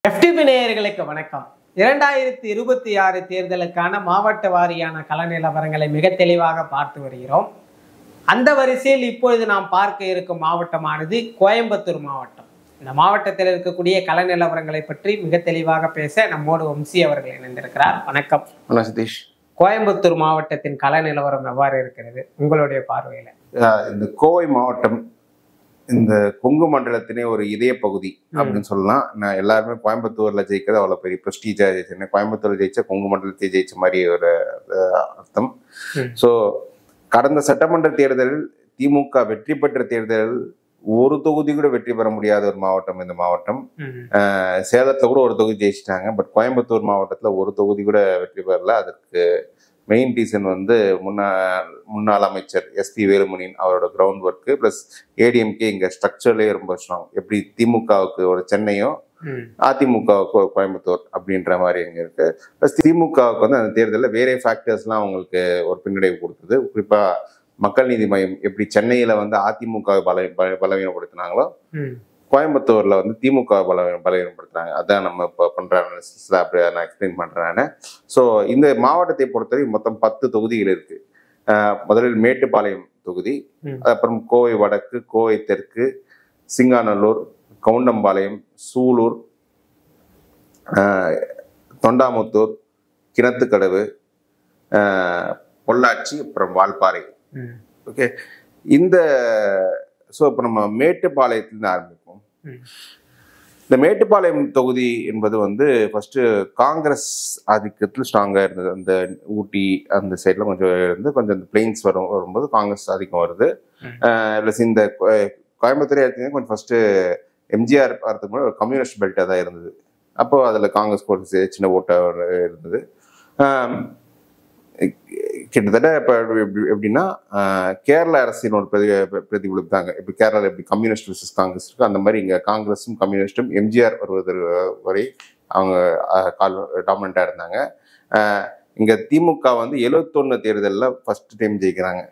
FTP நேயர்களுக்கு வணக்கம். 2026 தேர்தலுக்கான மாவட்ட வாரியான கள நிலவரங்களை மிக தெளிவாக பார்த்து வருகிறோம். அந்த வரிசையில் இப்பொழுது நாம் பார்க்க இருக்கும் மாவட்டமானது கோயம்புத்தூர் மாவட்டம். இந்த மாவட்டத்தில் இருக்கக்கூடிய கள நிலவரங்களை பற்றி மிக தெளிவாக பேச நம்மோடு வம்சி அவர்கள் இணைந்திருக்கிறார். வணக்கம். சதீஷ், கோயம்புத்தூர் மாவட்டத்தின் கள நிலவரம் எவ்வாறு இருக்கிறது உங்களுடைய பார்வையில? இந்த கோவை மாவட்டம் இந்த கொங்கு மண்டலத்தினே ஒரு இதய பகுதி அப்படின்னு சொல்லலாம். நான் எல்லாருமே கோயம்புத்தூர்ல ஜெயிக்கிறது அவ்வளவு பெரிய பிரஸ்டீஜா ஜெயிச்சேன். கோயம்புத்தூர்ல ஜெயிச்ச கொங்கு மண்டலத்தை ஜெயிச்ச மாதிரி ஒரு அர்த்தம். ஸோ கடந்த சட்டமன்ற தேர்தலில் திமுக வெற்றி பெற்ற தேர்தலில் ஒரு தொகுதி கூட வெற்றி பெற முடியாத ஒரு மாவட்டம் இந்த மாவட்டம். சேலத்துல கூட ஒரு தொகுதி ஜெயிச்சிட்டாங்க. பட் கோயம்புத்தூர் மாவட்டத்துல ஒரு தொகுதி கூட வெற்றி பெறல. அதற்கு மெயின் ரீசன் வந்து முன்னாள் அமைச்சர் SP வேலுமணியின் அவரோட கிரவுண்ட் ஒர்க்கு பிளஸ் ஏடிஎம்கே இங்க ஸ்ட்ரக்சர்லேயே ரொம்ப ஸ்ட்ராங். எப்படி திமுகவுக்கு ஒரு சென்னையோ அதிமுகவுக்கு ஒரு கோயம்புத்தூர் அப்படின்ற மாதிரி இங்க இருக்கு. பிளஸ் திமுகவுக்கு வந்து அந்த தேர்தலில் வேற ஃபேக்டர்ஸ்லாம் அவங்களுக்கு ஒரு பின்னடைவு கொடுத்தது. குறிப்பா மக்கள் நீதி மையம் எப்படி சென்னையில வந்து அதிமுக பலவீனப்படுத்தினாங்களோ கோயம்புத்தூர்ல வந்து திமுக பலவீனப்படுத்துறாங்க. அதான் நம்ம இப்போ பண்ற அப்படி நான் எக்ஸ்பிளைன் பண்றேன். ஸோ இந்த மாவட்டத்தை பொறுத்தவரை மொத்தம் 10 தொகுதிகள் இருக்கு. முதலில் மேட்டுப்பாளையம் தொகுதி, அப்புறம் கோவை வடக்கு, கோவை தெற்கு, சிங்காநல்லூர், கவுண்டம்பாளையம், சூலூர், தொண்டாமுத்தூர், கிணத்துக்கடவு, பொள்ளாச்சி, அப்புறம் வால்பாறை. ஓகே, இந்த ஸோ இப்போ நம்ம மேட்டுப்பாளையத்திலிருந்து ஆரம்பிப்போம். இந்த மேட்டுப்பாளையம் தொகுதி என்பது வந்து ஃபர்ஸ்ட் காங்கிரஸ் ஆதிக்கத்தில் ஸ்ட்ராங்கா இருந்தது. அந்த ஊட்டி அந்த சைட்ல கொஞ்சம் இருந்து கொஞ்சம் இந்த பிளெயின்ஸ் வரும்போது காங்கிரஸ் ஆதிக்கம் வருது. பிளஸ் இந்த கோயம்புத்தூரே எடுத்தீங்கன்னா கொஞ்சம் ஃபர்ஸ்ட் எம்ஜிஆர் வரதுக்கு முன்னாடி ஒரு கம்யூனிஸ்ட் பெல்ட்டாக தான் இருந்தது. அப்போ அதில் காங்கிரஸ் போட்டு சின்ன ஓட்டாக இருந்தது. கிட்டத்தட்ட இப்போ எப்படின்னா கேரள அரசின் ஒரு பிரதிபலித்தாங்க. இப்போ கேரளாவில் எப்படி கம்யூனிஸ்ட் விசஸ் காங்கிரஸ் இருக்கு, அந்த மாதிரி இங்கே காங்கிரஸும் கம்யூனிஸ்டும் எம்ஜிஆர் வருவது வரை அவங்க டாமினண்டா இருந்தாங்க. இங்க திமுக வந்து 71 தேர்தலில் ஃபர்ஸ்ட் டைம் ஜெயிக்கிறாங்க,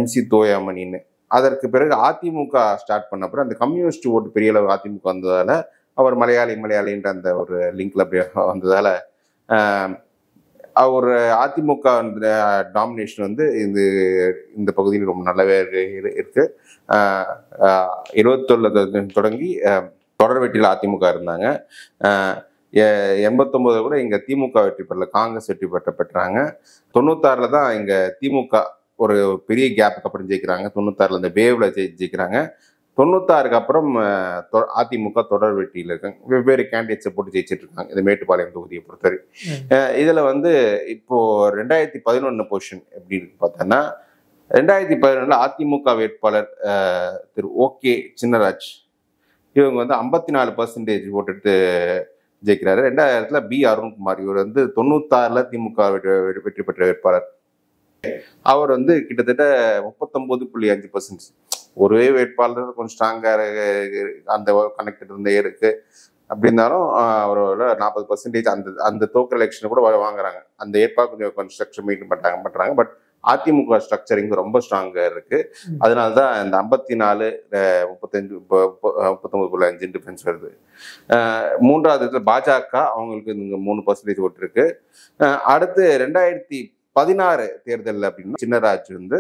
MC தோயாமணின்னு. அதற்கு பிறகு அதிமுக ஸ்டார்ட் பண்ண பிறகு அந்த கம்யூனிஸ்ட் ஓட்டு பெரிய அளவு அதிமுக வந்ததால அவர் மலையாளின்ற அந்த ஒரு லிங்க்ல அப்படியே வந்ததால அவர் அதிமுக டாமினேஷன் வந்து இந்த பகுதியில் ரொம்ப நல்லாவே இருக்கு. 71 தொடங்கி தொடர் வெற்றியில் அதிமுக இருந்தாங்க. 89 கூட இங்க திமுக வெற்றி பெறல, காங்கிரஸ் வெற்றி பெற்றாங்க. 96 தான் இங்க திமுக ஒரு பெரிய கேப்புக்கு அப்புறம் ஜெயிக்கிறாங்க. 96 இந்த வேவ்ல ஜெயிக்கிறாங்க. 96 அப்புறம் அதிமுக தொடர் வெற்றியில் இருக்காங்க. வெவ்வேறு கேண்டிடேட்ஸை போட்டு ஜெயிச்சிட்டு இருக்காங்க இந்த மேட்டுப்பாளையம் தொகுதியை பொறுத்தவரை. இதுல வந்து இப்போ 2011 பொசிஷன் எப்படி இருக்கு பார்த்தோன்னா, 2011 அதிமுக வேட்பாளர் திரு OK சின்னராஜ் இவங்க வந்து 54% ஓட்டு எடுத்து ஜெயிக்கிறாரு. 2000 B அருண்குமார் இவர் வந்து 96 திமுக வெற்றி பெற்ற வேட்பாளர். அவர் வந்து கிட்டத்தட்ட 39.5%. ஒரே வேட்பாளர் கொஞ்சம் ஸ்ட்ராங்கா அந்த கனெக்டட் இருந்தே இருக்கு. அப்படி இருந்தாலும் அவரோட 40% அந்த தோக்கல் எலெக்ஷனை கூட வாங்குறாங்க. அந்த ஏற்பாடு கொஞ்சம் ஸ்ட்ரக்சர் மெயின்டைன் பண்றாங்க. பட் அதிமுக ஸ்ட்ரக்சரிங் ரொம்ப ஸ்ட்ராங்கா இருக்கு. அதனாலதான் இந்த 54 39.5 டிஃபரன்ஸ் வருது. மூன்றாவது இடத்துல பாஜக, அவங்களுக்கு இங்க 3% ஓட்டு இருக்கு. அடுத்து 2016 தேர்தல் அப்படின்னா சின்னராஜ் வந்து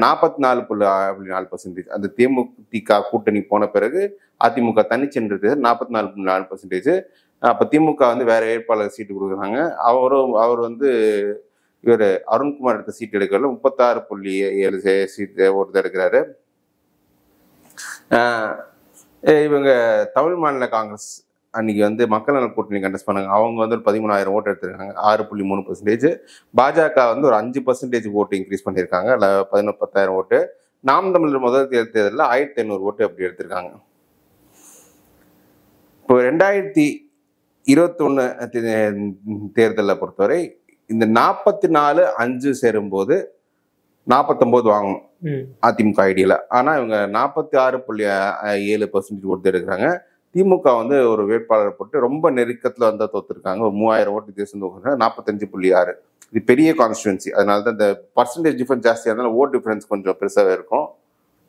44.4%. அந்த தேமுதிக கூட்டணி போன பிறகு அதிமுக தனிச்சென்றது 44.4%. அப்ப திமுக வந்து வேற வேட்பாளர் சீட்டு கொடுக்குறாங்க. அவர் வந்து இவர் அருண்குமார் எடுத்த சீட் எடுக்கல, 36.7 சீட் ஒருத்தர் எடுக்கிறாரு. இவங்க தமிழ் மாநில காங்கிரஸ் அன்னைக்கு வந்து மக்கள் நல கூட்டணி கண்டஸ்ட் பண்ணாங்க. அவங்க வந்து ஒரு 13,000 ஓட்டு எடுத்திருக்காங்க, 6.3%. பாஜக வந்து ஒரு 5% ஓட்டு இன்க்ரீஸ் பண்ணியிருக்காங்க, 10,000 ஓட்டு. நாம் தமிழர் முதல் தேர்தலில் 1,500 ஓட்டு அப்படி எடுத்திருக்காங்க. இப்போ 2021 தேர்தலை பொறுத்தவரை இந்த 44-5 சேரும்போது 49 வாங்கணும் அதிமுக ஐடியில. ஆனா இவங்க 46.7% ஓட்டு எடுக்கிறாங்க. திமுக வந்து ஒரு வேட்பாளர் போட்டு ரொம்ப நெருக்கத்துல வந்தா தோத்துருக்காங்க. ஒரு 3,000 ஓட்டு வித்தியாசம் தோக்குறாங்க, 45.6. இது பெரிய கான்ஸ்டிடுவன்சி. அதனால தான் இந்த பர்சன்டேஜ் டிஃபரன்ஸ் ஜாஸ்தியாக இருந்தாலும் ஓட் டிஃபரன்ஸ் கொஞ்சம் பெருசாகவே இருக்கும்.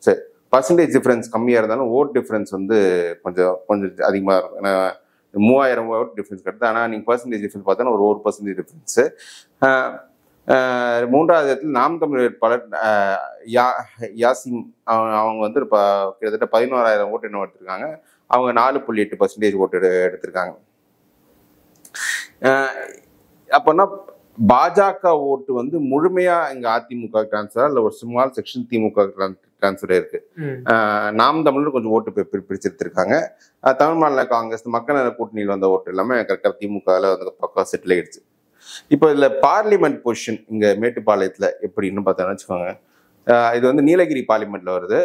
சரி, பர்சன்டேஜ் டிஃபரன்ஸ் கம்மியாக இருந்தாலும் ஓட் டிஃபரன்ஸ் வந்து கொஞ்சம் கொஞ்சம் அதிகமாக இருக்கும். ஏன்னா 3000 ஓட் டிஃபரன்ஸ் கிடையாது. ஆனால் நீங்கள் பர்சன்டேஜ் டிஃபரன்ஸ் பார்த்தோன்னா ஒரு 1% டிஃபரன்ஸு. மூன்றாவது இடத்துல நாம் தமிழர் வேட்பாளர் யாசிம் அவங்க வந்து கிட்டத்தட்ட 11,000 ஓட்டு என்ன எடுத்திருக்காங்க. அவங்க 4.8% ஓட்டு எடுத்திருக்காங்க. அப்போனா பாஜக ஓட்டு வந்து முழுமையா இங்க அதிமுக டிரான்ஸ்ஃபர் இல்லை ஒரு ஸ்மால் செக்ஷன் திமுக டிரான்ஸ்ஃபர் இருக்கு. நாம் தமிழர் கொஞ்சம் ஓட்டு பிரிச்செடுத்திருக்காங்க. தமிழ் மாநில காங்கிரஸ் மக்கள் நல கூட்டணியில் வந்த ஓட்டு எல்லாமே கரெக்டாக திமுகவில் வந்து பக்கம் செட்டில் ஆயிடுச்சு. இப்போ இதுல பார்லிமெண்ட் பொசிஷன் இங்க மேட்டுப்பாளையத்துல எப்படின்னு பார்த்தோம்னு வச்சுக்கோங்க. இது வந்து நீலகிரி பார்லிமெண்ட்ல வருது.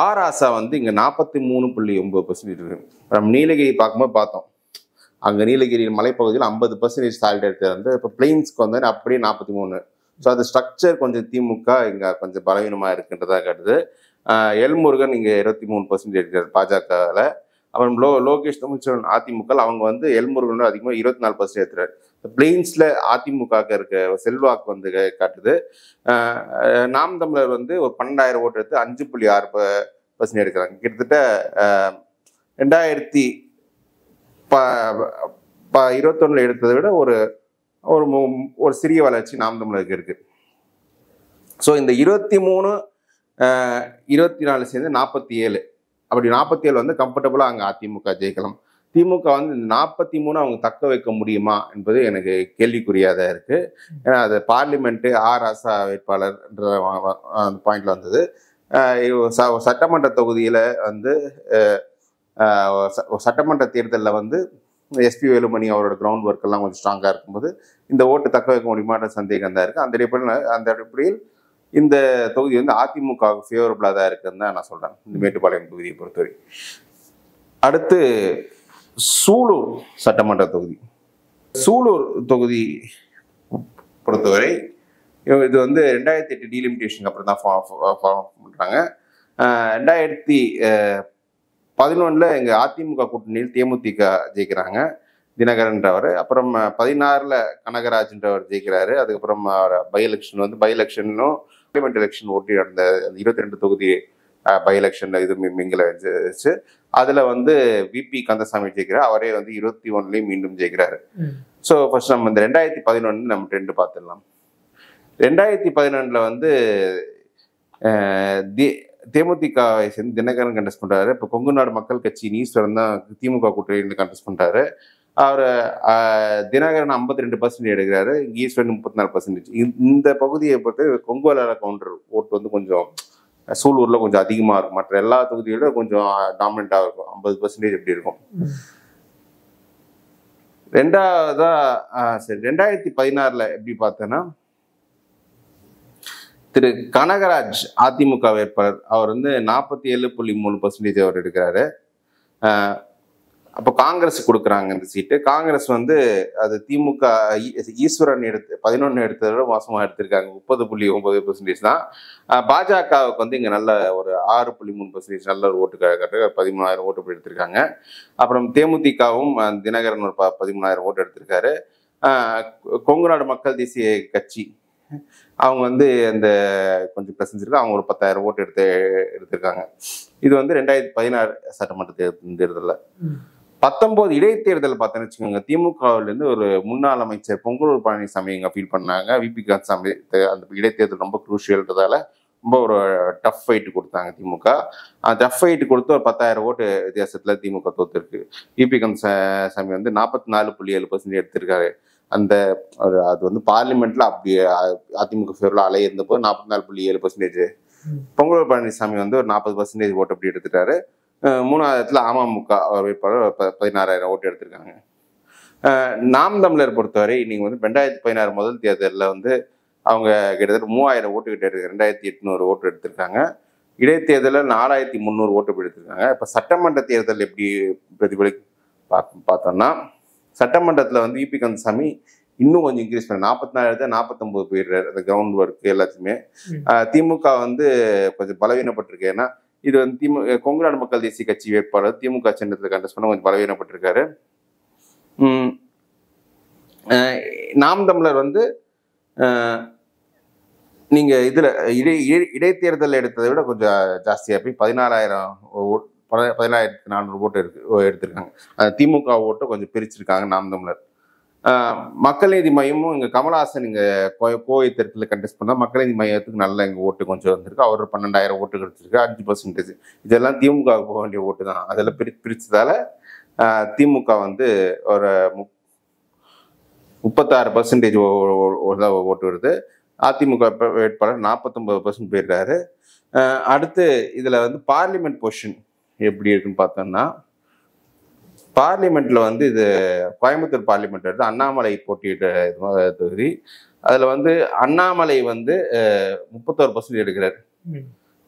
ஆராசா வந்து இங்க 43.9% இருக்கு. நம்ம நீலகிரி பார்க்கும்போது பார்த்தோம், அங்கே நீலகிரி மலைப்பகுதியில் 50% சாலிட் எடுத்து வந்து இப்போ பிளெயின்ஸ்க்கு வந்து அப்படியே 43. ஸோ அது ஸ்ட்ரக்சர் கொஞ்சம் திமுக இங்கே கொஞ்சம் பலவீனமாக இருக்குன்றதா காட்டுது. எல்முருகன் இங்கே 23% எடுக்கிறார் பாஜகவில். அப்புறம் லோகேஷ் தமிழ்ச்செல்வன் அதிமுக அவங்க வந்து எல்முருகன் அதிகமாக 24% எடுத்துறாரு. பிளெயின்ஸில் அதிமுக இருக்க செல்வாக்கு வந்து காட்டுது. நாம் தமிழர் வந்து ஒரு 12,000 ஓட்டு எடுத்து 5.6% எடுக்கிறாங்க. கிட்டத்தட்ட 2021 எடுத்ததை விட ஒரு ஒரு சிறிய வளர்ச்சி நாம் தமிழருக்கு இருக்கு. ஸோ இந்த 23 24 சேர்ந்து 47. அப்படி 47 வந்து கம்ஃபர்டபுளா அங்கே அதிமுக ஜெயிக்கலாம். திமுக வந்து இந்த 43 அவங்க தக்க வைக்க முடியுமா என்பது எனக்கு கேள்விக்குறியாத இருக்கு. ஏன்னா அது பார்லிமெண்ட் ஆராசா வேட்பாளர்ன்ற அந்த பாயிண்ட்ல வந்தது. சட்டமன்ற தொகுதியில வந்து சட்டமன்ற தேர்தலில் வந்து எஸ்பி வேலுமணி அவரோட கிரவுண்ட் ஒர்க் எல்லாம் கொஞ்சம் ஸ்ட்ராங்காக இருக்கும்போது இந்த ஓட்டு தக்க வைக்க முடியுமான்ற சந்தேகம் தான் இருக்கு. அந்த அடிப்படையில் இந்த தொகுதி வந்து அதிமுக ஃபேவரபிளாக தான் இருக்குன்னு தான் நான் சொல்றேன், இந்த மேட்டுப்பாளையம் தொகுதியை பொறுத்தவரை. அடுத்து சூலூர் சட்டமன்ற தொகுதி. சூலூர் தொகுதி பொறுத்தவரை இது வந்து 2008 டீலிமிட்டேஷனுக்கு அப்புறம் தான் ஃபார்ம் பண்றாங்க. 2011 எங்க அதிமுக கூட்டணியில் தேமுதிக ஜெயிக்கிறாங்க, தினகரன்றவர். அப்புறம் 16 கனகராஜ்ன்றவர் ஜெயிக்கிறாரு. அதுக்கப்புறம் பை எலெக்ஷன் வந்து பை எலெக்ஷனும் பார்லிமெண்ட் எலெக்ஷன் ஓட்டி நடந்த 22 தொகுதி பை எலெக்ஷன்ல இது மிங்கில வச்சு அதுல வந்து விபி கந்தசாமி ஜெயிக்கிறார். அவரே வந்து 21 மீண்டும் ஜெயிக்கிறாரு. ஸோ ஃபர்ஸ்ட் நம்ம இந்த 2011 நம்ம ட்ரெண்ட் பார்த்துடலாம். 2011 வந்து தேமுதிகவை சேர்ந்து தினகரன் கண்டெஸ்ட் பண்றாரு. இப்போ கொங்கு நாடு மக்கள் கட்சி ஈஸ்வரன் தான் திமுக கூட்டணியில் கண்டெஸ்ட் பண்றாரு. அவர் தினகரன் 52% எடுக்கிறாரு, ஈஸ்வரன் 34%. இந்த பகுதியை பொறுத்து கொங்கு வளார கவுண்டர் ஓட்டு வந்து கொஞ்சம் சூலூர்ல கொஞ்சம் அதிகமா இருக்கும். மற்ற எல்லா தொகுதியோட கொஞ்சம் டாமினண்டா இருக்கும், 50% எப்படி இருக்கும். ரெண்டாவதா சரி 2016 எப்படி பார்த்தேன்னா திரு கனகராஜ் அதிமுக வேட்பாளர் அவர் வந்து 47.3% அவர் எடுக்கிறாரு. அப்போ காங்கிரஸ் கொடுக்குறாங்க இந்த சீட்டு. காங்கிரஸ் வந்து அது திமுக ஈஸ்வரன் 11 எடுத்ததை விட மோசமாக எடுத்திருக்காங்க, 30.9% தான். பாஜகவுக்கு வந்து இங்கே நல்ல ஒரு 6.3% நல்ல ஒரு ஓட்டு கட்டு 13,000 ஓட்டு எடுத்திருக்காங்க. அப்புறம் தேமுதிகவும் தினகரன் ஒரு 13,000 ஓட்டு எடுத்திருக்காரு. கொங்கு நாடு மக்கள் தேசிய கட்சி அவங்க வந்து அந்த கொஞ்சம் பிரசன்ஸ் இருக்கு, அவங்க ஒரு 10,000 ஓட்டு எடுத்திருக்காங்க. இது வந்து 2016 சட்டமன்ற தேர்தலில். 19 இடைத்தேர்தல் பார்த்தோன்னு வச்சுக்கோங்க, திமுகவிலேருந்து ஒரு முன்னாள் அமைச்சர் பொங்கலூர் பழனிசாமி இங்கே ஃபீல் பண்ணாங்க. விபி கந்தசாமி அந்த இடைத்தேர்தல் ரொம்ப குரூஷியல்ன்றதால ரொம்ப ஒரு டஃப் ஃபைட்டு கொடுத்தாங்க திமுக. டஃப் ஃபைட்டு கொடுத்து ஒரு 10,000 ஓட்டு வித்தியாசத்தில் திமுக தோத்துருக்கு. விபி கந்தசாமி வந்து 44.7% எடுத்திருக்காரு. அந்த அது வந்து பார்லிமெண்ட்ல அப்படி அதிமுக ஃபேவரில் அலை இருந்தபோது 44.7%. பொங்கலூர் பழனிசாமி வந்து ஒரு 40% ஓட்டு அப்படி எடுத்துட்டாரு. 3வது இடத்துல அமமுக அவர் வேட்பாளர் 16,000 ஓட்டு எடுத்திருக்காங்க. நாம் தமிழர் பொறுத்தவரை நீங்க வந்து 2016 முதல் தேர்தலில் வந்து அவங்க கிட்டத்தட்ட 3,000 ஓட்டு கிட்ட இருக்கு, 2,800 ஓட்டு எடுத்திருக்காங்க. இடைத்தேர்தலில் 4,300 ஓட்டு எடுத்திருக்காங்க. இப்போ சட்டமன்ற தேர்தல் எப்படி பிரதிபலி பார்த்தோம்னா சட்டமன்றத்தில் வந்து விபி கந்தசாமி இன்னும் கொஞ்சம் இன்க்ரீஸ் பண்ண 44 49 போயிடுறாரு. அந்த கிரவுண்ட் ஒர்க் எல்லாத்தையுமே திமுக வந்து கொஞ்சம் பலவீனப்பட்டிருக்கு. ஏன்னா இது வந்து கொங்கு நாடு மக்கள் தேசிய கட்சி வேட்பாளர் திமுக சின்னத்தில் கண்டெஸ்ட் பண்ண கொஞ்சம் பலவீனப்பட்டிருக்காரு. நாம் தமிழர் வந்து நீங்க இதுல இடைத்தேர்தல் எடுத்ததை விட கொஞ்சம் ஜாஸ்தியா போய் 16,400 ஓட்டு எடுத்திருக்காங்க. திமுக ஓட்டை கொஞ்சம் பிரிச்சிருக்காங்க நாம் தமிழர். மக்கள் நீதி மையமும் இங்க கமலஹாசன் இங்க கோவை தெற்குல கண்டெஸ்ட் பண்ணா மக்கள் நீதி மையத்துக்கு நல்ல இங்க ஓட்டு கொஞ்சம் வந்திருக்கு. அவர் 12,000 ஓட்டு கிடைச்சிருக்கு, 5%. இதெல்லாம் திமுக போக வேண்டிய ஓட்டு தான். அதெல்லாம் பிரிச்சதால திமுக வந்து ஒரு 36% ஓட்டு வருது. அதிமுக வேட்பாளர் 49% போயிருக்காரு. அடுத்து இதுல வந்து பார்லிமெண்ட் பொசிஷன் எப்படி இருக்குன்னு பார்த்தோம்னா, பார்லிமெண்ட்ல வந்து இது கோயம்புத்தூர் பார்லிமெண்ட் எடுத்து அண்ணாமலை போட்டியிட்ட தொகுதி. அதுல வந்து அண்ணாமலை வந்து 31% எடுக்கிறார்.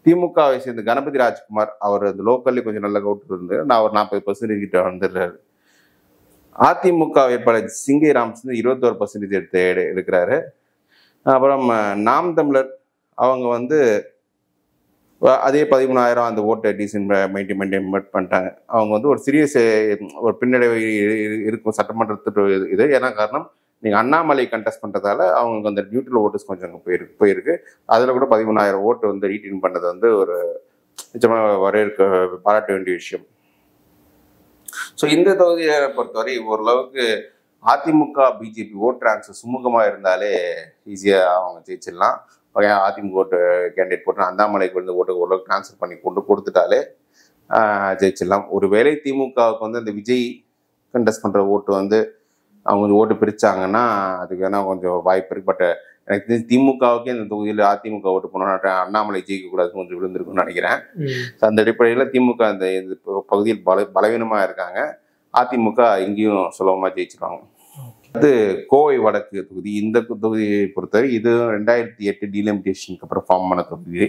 திமுகவை சேர்ந்த கணபதி ராஜ்குமார் அவர் அந்த லோக்கல்ல கொஞ்சம் நல்ல ஓட்டு இருந்தார், நான் ஒரு 40% கிட்ட வந்துடுறாரு. அதிமுக வேட்பாளர் சிங்கை ராமச்சந்திரன் 21% எடுக்கிறாரு. அப்புறம் நாம் தமிழர் அவங்க வந்து அதே 13,000 அந்த ஓட்டை டீசன்ட் மெயின்டைன் பண்ணிட்டாங்க. அவங்க வந்து ஒரு சீரியஸ் ஒரு பின்னடைவு இருக்கும் சட்டமன்றத்துக்கு. இது ஏன்னா காரணம், நீங்க அண்ணாமலை கண்டெஸ்ட் பண்றதால அவங்களுக்கு அந்த நியூட்ரல் ஓட்டர்ஸ் கொஞ்சம் அங்கே போயிருக்கு. அதுல கூட 13,000 ஓட்டு வந்து ரீட்டைன் பண்ணது வந்து ஒரு நிச்சயமாக பாராட்ட வேண்டிய விஷயம். ஸோ இந்த தொகுதியை பொறுத்தவரை ஓரளவுக்கு அதிமுக பிஜேபி ஓட் டிரான்ஸ்ஃபர் சுமூகமாக இருந்தாலே ஈஸியாக அவங்க ஜெயிச்சிடலாம். அதிமுக ஓட்டு கேண்டிடேட் போட்டு அண்ணாமலைக்கு வந்து ஓட்டு ஓரளவுக்கு டிரான்ஸ்ஃபர் பண்ணி கொடுத்துட்டாலே ஜெயிச்சிடலாம். ஒருவேளை திமுகவுக்கு வந்து அந்த விஜய் கண்டெஸ்ட் பண்ணுற ஓட்டு வந்து அவங்க கொஞ்சம் ஓட்டு பிரிச்சாங்கன்னா அதுக்கு வேணா கொஞ்சம் வாய்ப்பு இருக்கு. பட் எனக்கு தெரிஞ்சு திமுகவுக்கே இந்த தொகுதியில் அதிமுக ஓட்டு போனோம்னா அண்ணாமலை ஜெயிக்கக்கூடாது கொஞ்சம் விழுந்திருக்குன்னு நினைக்கிறேன். அந்த அடிப்படையில் திமுக இந்த பகுதியில் பலவீனமாக இருக்காங்க. அதிமுக இங்கேயும் சுலபமாக ஜெயிச்சிருவாங்க. அது கோவை வடக்கு தொகுதி. இந்த தொகுதியை பொறுத்தவரை இது 2008 டீலிமிட்டேஷனுக்கு அப்புறம் ஃபார்ம் பண்ண தொகுதி.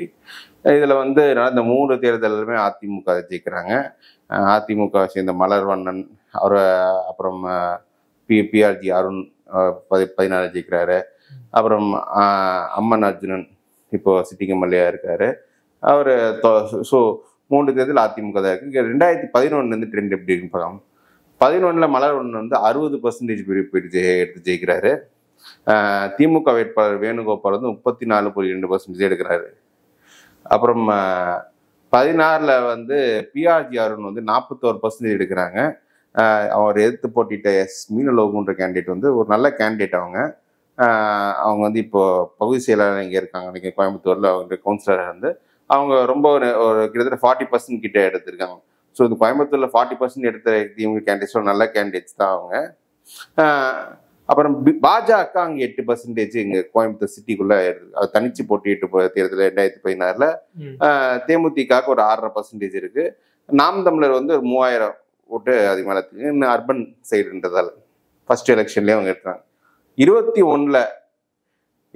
இதில் வந்து நடந்த 3 தேர்தலுமே அதிமுக ஜெயிக்கிறாங்க. அதிமுக சேர்ந்த மலர்வண்ணன் அப்புறம் பிஆர்ஜி அருண் 14 ஜெயிக்கிறாரு. அப்புறம் அம்மன் அர்ஜுனன் இப்போ சிட்டிங் எம்எல்ஏ இருக்காரு. அவர் ஸோ 3 தேர்தல் அதிமுக தான் இருக்கு. 2011 ட்ரெண்ட் எப்படி இருக்குன்னு பார்க்கலாம். 2011 மலர்வண்ணன் வந்து 60% போயிட்டு எடுத்து ஜெயிக்கிறாரு. திமுக வேட்பாளர் வேணுகோபால் வந்து 34.2% எடுக்கிறாரு. அப்புறம் 16 வந்து பிஆர்ஜி அருண் வந்து 41% எடுக்கிறாங்க. அவர் எதிர்த்து போட்டிட்ட மீனலோகுன்ற கேண்டிடேட் வந்து ஒரு நல்ல கேண்டிடேட். அவங்க வந்து இப்போ பகுதி செயலாளர் இங்கே இருக்காங்க. அன்றைக்கி கோயம்புத்தூரில் அவங்க கவுன்சிலர் வந்து அவங்க ரொம்ப ஒரு கிட்டத்தட்ட 40% கிட்ட எடுத்திருக்காங்க. ஸோ இந்த கோயம்புத்தூரில் 40% எடுத்த திமுக கேண்டிடேட்ஸோட நல்ல கேண்டிடேட்ஸ் தான் அவங்க. அப்புறம் பாஜக அங்கே 8% இங்கே கோயம்புத்தூர் சிட்டிக்குள்ள அது தனிச்சு போட்டிட்டு தேர்தல் 2016 தேமுதிக ஒரு 6.5% இருக்கு. நாம் தமிழர் வந்து ஒரு 3000 ஓட்டு அதிகமாக இருக்கு. இன்னும் அர்பன் சைடுன்றதால ஃபர்ஸ்ட் எலெக்ஷன்லேயே அவங்க எடுத்தாங்க. 21